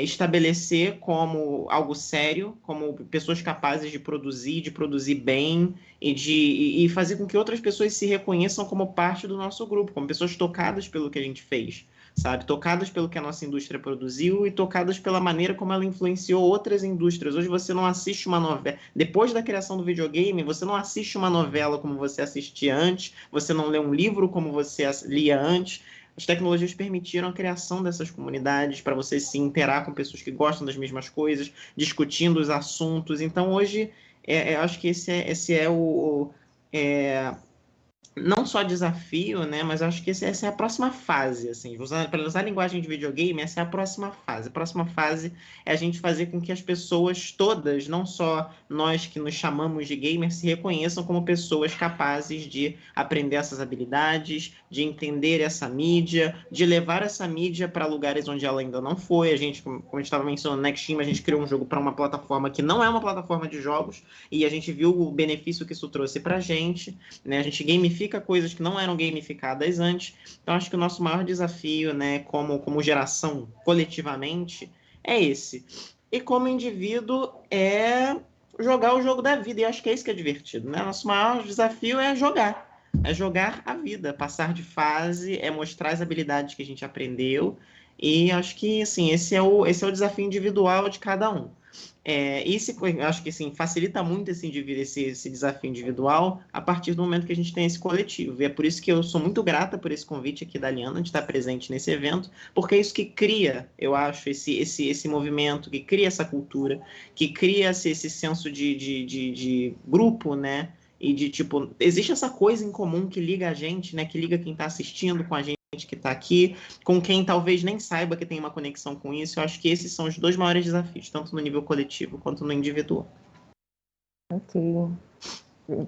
estabelecer como algo sério, como pessoas capazes de produzir bem e fazer com que outras pessoas se reconheçam como parte do nosso grupo, como pessoas tocadas pelo que a gente fez, sabe? Tocadas pelo que a nossa indústria produziu e tocadas pela maneira como ela influenciou outras indústrias. Hoje você não assiste uma novela. Depois da criação do videogame, você não assiste uma novela como você assistia antes, você não lê um livro como você lia antes. As tecnologias permitiram a criação dessas comunidades para você se interar com pessoas que gostam das mesmas coisas, discutindo os assuntos. Então, hoje, eu acho que esse é não só desafio, né, mas acho que essa é a próxima fase, assim, para usar a linguagem de videogame, essa é a próxima fase. A próxima fase é a gente fazer com que as pessoas todas, não só nós que nos chamamos de gamers, se reconheçam como pessoas capazes de aprender essas habilidades, de entender essa mídia, de levar essa mídia para lugares onde ela ainda não foi. A gente, como a gente estava mencionando, Next Team, a gente criou um jogo para uma plataforma que não é uma plataforma de jogos, e a gente viu o benefício que isso trouxe para a gente, né? A gente gamifica coisas que não eram gamificadas antes. Então, acho que o nosso maior desafio, né, como geração, coletivamente, é esse. E como indivíduo, é jogar o jogo da vida. E acho que é isso que é divertido, né? Nosso maior desafio é jogar. É jogar a vida, passar de fase, é mostrar as habilidades que a gente aprendeu. E acho que, assim, esse é o desafio individual de cada um. Acho que assim, facilita muito esse desafio individual a partir do momento que a gente tem esse coletivo. E é por isso que eu sou muito grata por esse convite aqui da Liana de estar presente nesse evento, porque é isso que cria, eu acho, esse movimento, que cria essa cultura, que cria esse senso de grupo, né? E de tipo, existe essa coisa em comum que liga a gente, né? Que liga quem está assistindo com a gente que está aqui, com quem talvez nem saiba que tem uma conexão com isso. Eu acho que esses são os dois maiores desafios, tanto no nível coletivo quanto no individual. Ok.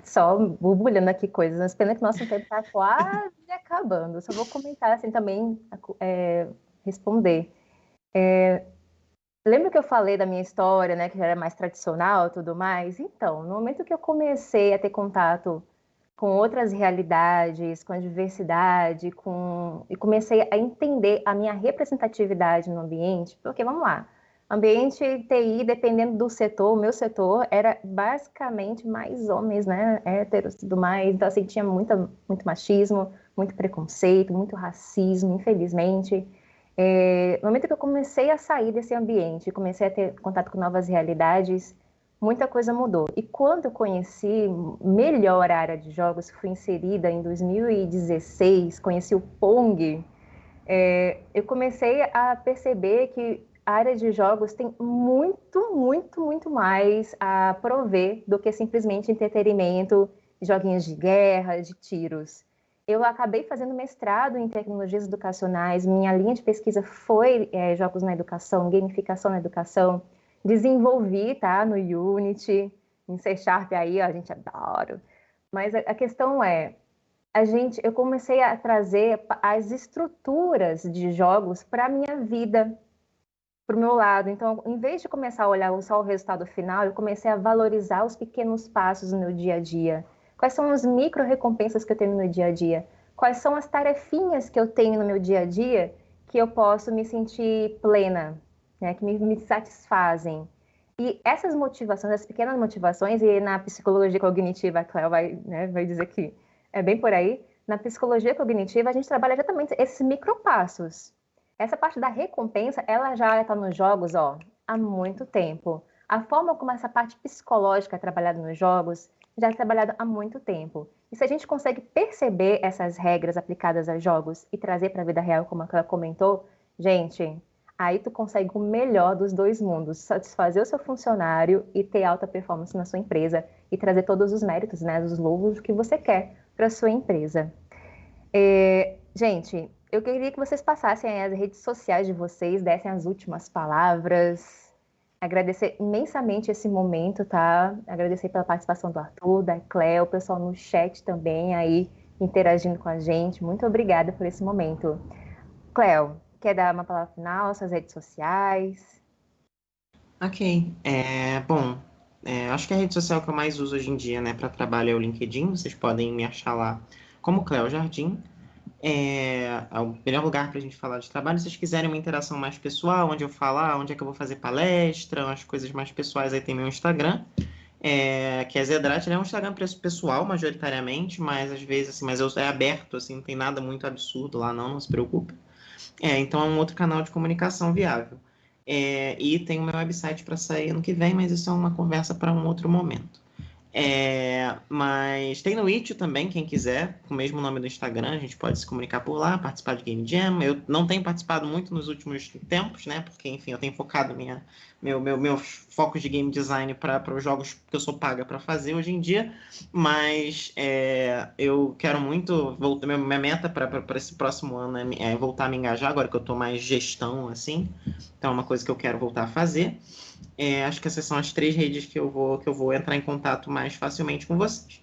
Só borbulhando aqui coisas, mas pena que nosso tempo está quase acabando. Só vou comentar assim também, responder. Lembra que eu falei da minha história, né, que era mais tradicional e tudo mais? Então, no momento que eu comecei a ter contato com outras realidades, com a diversidade, e comecei a entender a minha representatividade no ambiente, porque, vamos lá, Ambiente TI, dependendo do setor, o meu setor era basicamente mais homens, né? Héteros e tudo mais. Então, assim, tinha muito machismo, muito preconceito, muito racismo, infelizmente. No momento que eu comecei a sair desse ambiente, comecei a ter contato com novas realidades, muita coisa mudou. E quando eu conheci melhor a área de jogos, fui inserida em 2016, conheci o Pong, eu comecei a perceber que a área de jogos tem muito, muito, muito mais a prover do que simplesmente entretenimento, joguinhos de guerra, de tiros. Eu acabei fazendo mestrado em tecnologias educacionais, minha linha de pesquisa foi jogos na educação, gamificação na educação, desenvolvi, tá, no Unity, em C Sharp aí, ó, a gente adora. Mas a questão é, eu comecei a trazer as estruturas de jogos para a minha vida, para o meu lado. Então, em vez de começar a olhar só o resultado final, eu comecei a valorizar os pequenos passos no meu dia a dia. Quais são as micro recompensas que eu tenho no meu dia a dia? Quais são as tarefinhas que eu tenho no meu dia a dia que eu posso me sentir plena, né? Que me satisfazem. E essas motivações, as pequenas motivações, e na psicologia cognitiva, a Cléo vai dizer que é bem por aí, na psicologia cognitiva a gente trabalha exatamente esses micropassos. Essa parte da recompensa, ela já está nos jogos, ó, há muito tempo. A forma como essa parte psicológica é trabalhada nos jogos já é trabalhada há muito tempo. E se a gente consegue perceber essas regras aplicadas aos jogos e trazer para a vida real, como ela comentou, gente, aí tu consegue o melhor dos dois mundos, satisfazer o seu funcionário e ter alta performance na sua empresa e trazer todos os méritos, né, os louros que você quer para a sua empresa. Gente, eu queria que vocês passassem as redes sociais de vocês, dessem as últimas palavras. Agradecer imensamente esse momento, tá? Agradecer pela participação do Arthur, da Cléo, o pessoal no chat também aí interagindo com a gente. Muito obrigada por esse momento. Cléo, quer dar uma palavra final, suas redes sociais? Ok. Bom, acho que a rede social que eu mais uso hoje em dia, né, para trabalho é o LinkedIn. Vocês podem me achar lá como Cléo Jardim. É o melhor lugar para a gente falar de trabalho. Se vocês quiserem uma interação mais pessoal, onde eu falar, onde é que eu vou fazer palestra, as coisas mais pessoais, aí tem meu Instagram, que é Zedrate. Ele é um Instagram pessoal, majoritariamente, mas às vezes, assim, é aberto, assim, não tem nada muito absurdo lá, não se preocupe. Então é um outro canal de comunicação viável. E tem o meu website para sair ano que vem, mas isso é uma conversa para um outro momento. Mas tem no Itch também, quem quiser, com o mesmo nome do Instagram, a gente pode se comunicar por lá, participar de Game Jam. Eu não tenho participado muito nos últimos tempos, né? Porque, enfim, eu tenho focado meus focos de game design para os jogos que eu sou paga para fazer hoje em dia. Mas eu quero muito voltar. Minha meta para esse próximo ano é voltar a me engajar, agora que eu estou mais gestão, assim. Então é uma coisa que eu quero voltar a fazer. Acho que essas são as 3 redes que eu vou entrar em contato mais facilmente com vocês.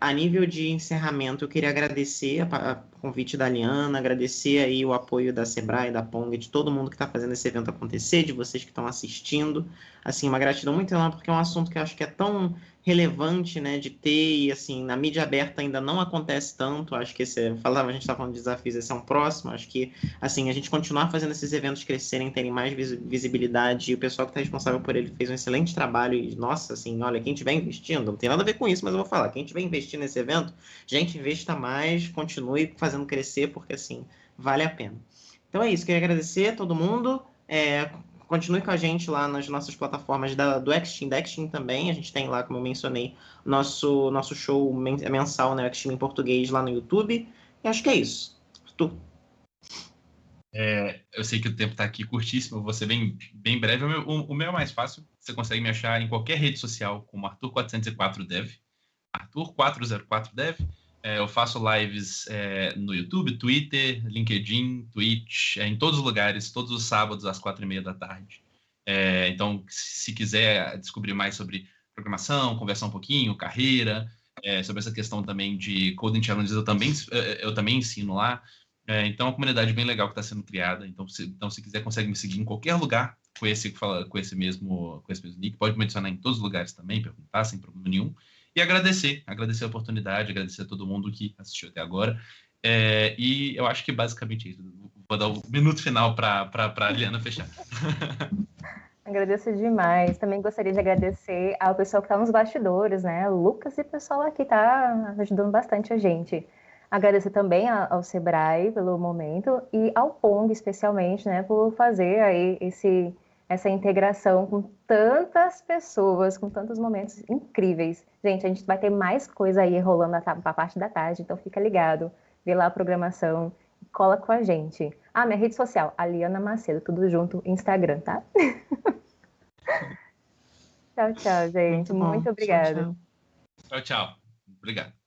A nível de encerramento, eu queria agradecer o convite da Liana, agradecer aí o apoio da Sebrae, da Pong, de todo mundo que está fazendo esse evento acontecer, de vocês que estão assistindo. Assim, uma gratidão muito enorme, porque é um assunto que eu acho que é tão relevante, né, de ter, e assim, na mídia aberta ainda não acontece tanto. Acho que a gente estava falando de desafios, esse é um próximo. Acho que, assim, a gente continuar fazendo esses eventos crescerem, terem mais visibilidade, e o pessoal que está responsável por ele fez um excelente trabalho, e, nossa, assim, olha, quem estiver investindo, não tem nada a ver com isso, mas eu vou falar, quem estiver investindo nesse evento, gente, investa mais, continue fazendo crescer, porque, assim, vale a pena. Então é isso, queria agradecer a todo mundo, continue com a gente lá nas nossas plataformas do Xteam, da Xteam também. A gente tem lá, como eu mencionei, nosso show mensal, né, Xteam em português lá no YouTube. E acho que é isso. Tu. Eu sei que o tempo está aqui curtíssimo, vou ser bem breve. O meu é mais fácil. Você consegue me achar em qualquer rede social como Arthur404Dev. Arthur404Dev. Eu faço lives no YouTube, Twitter, LinkedIn, Twitch, em todos os lugares, todos os sábados às 4h30 da tarde. Então, se quiser descobrir mais sobre programação, conversar um pouquinho, carreira, sobre essa questão também de Coding Challenges, eu também ensino lá. Então, é uma comunidade bem legal que está sendo criada. Então, se quiser, consegue me seguir em qualquer lugar com esse mesmo nick. Pode me adicionar em todos os lugares também, perguntar sem problema nenhum. E agradecer a oportunidade, agradecer a todo mundo que assistiu até agora. E eu acho que basicamente é isso. vou dar o minuto final para a Liana fechar. Agradeço demais. Também gostaria de agradecer ao pessoal que está nos bastidores, né? O Lucas e o pessoal aqui está ajudando bastante a gente. Agradecer também ao Sebrae pelo momento e ao Pong, especialmente, né? Por fazer aí essa integração com tantas pessoas, com tantos momentos incríveis. Gente, a gente vai ter mais coisa aí rolando a parte da tarde, então fica ligado. Vê lá a programação, cola com a gente. Minha rede social, Aliana Macedo, tudo junto, Instagram, tá? Tchau, tchau, gente. Muito bom. Muito obrigada. Tchau, tchau. Tchau, tchau. Obrigado.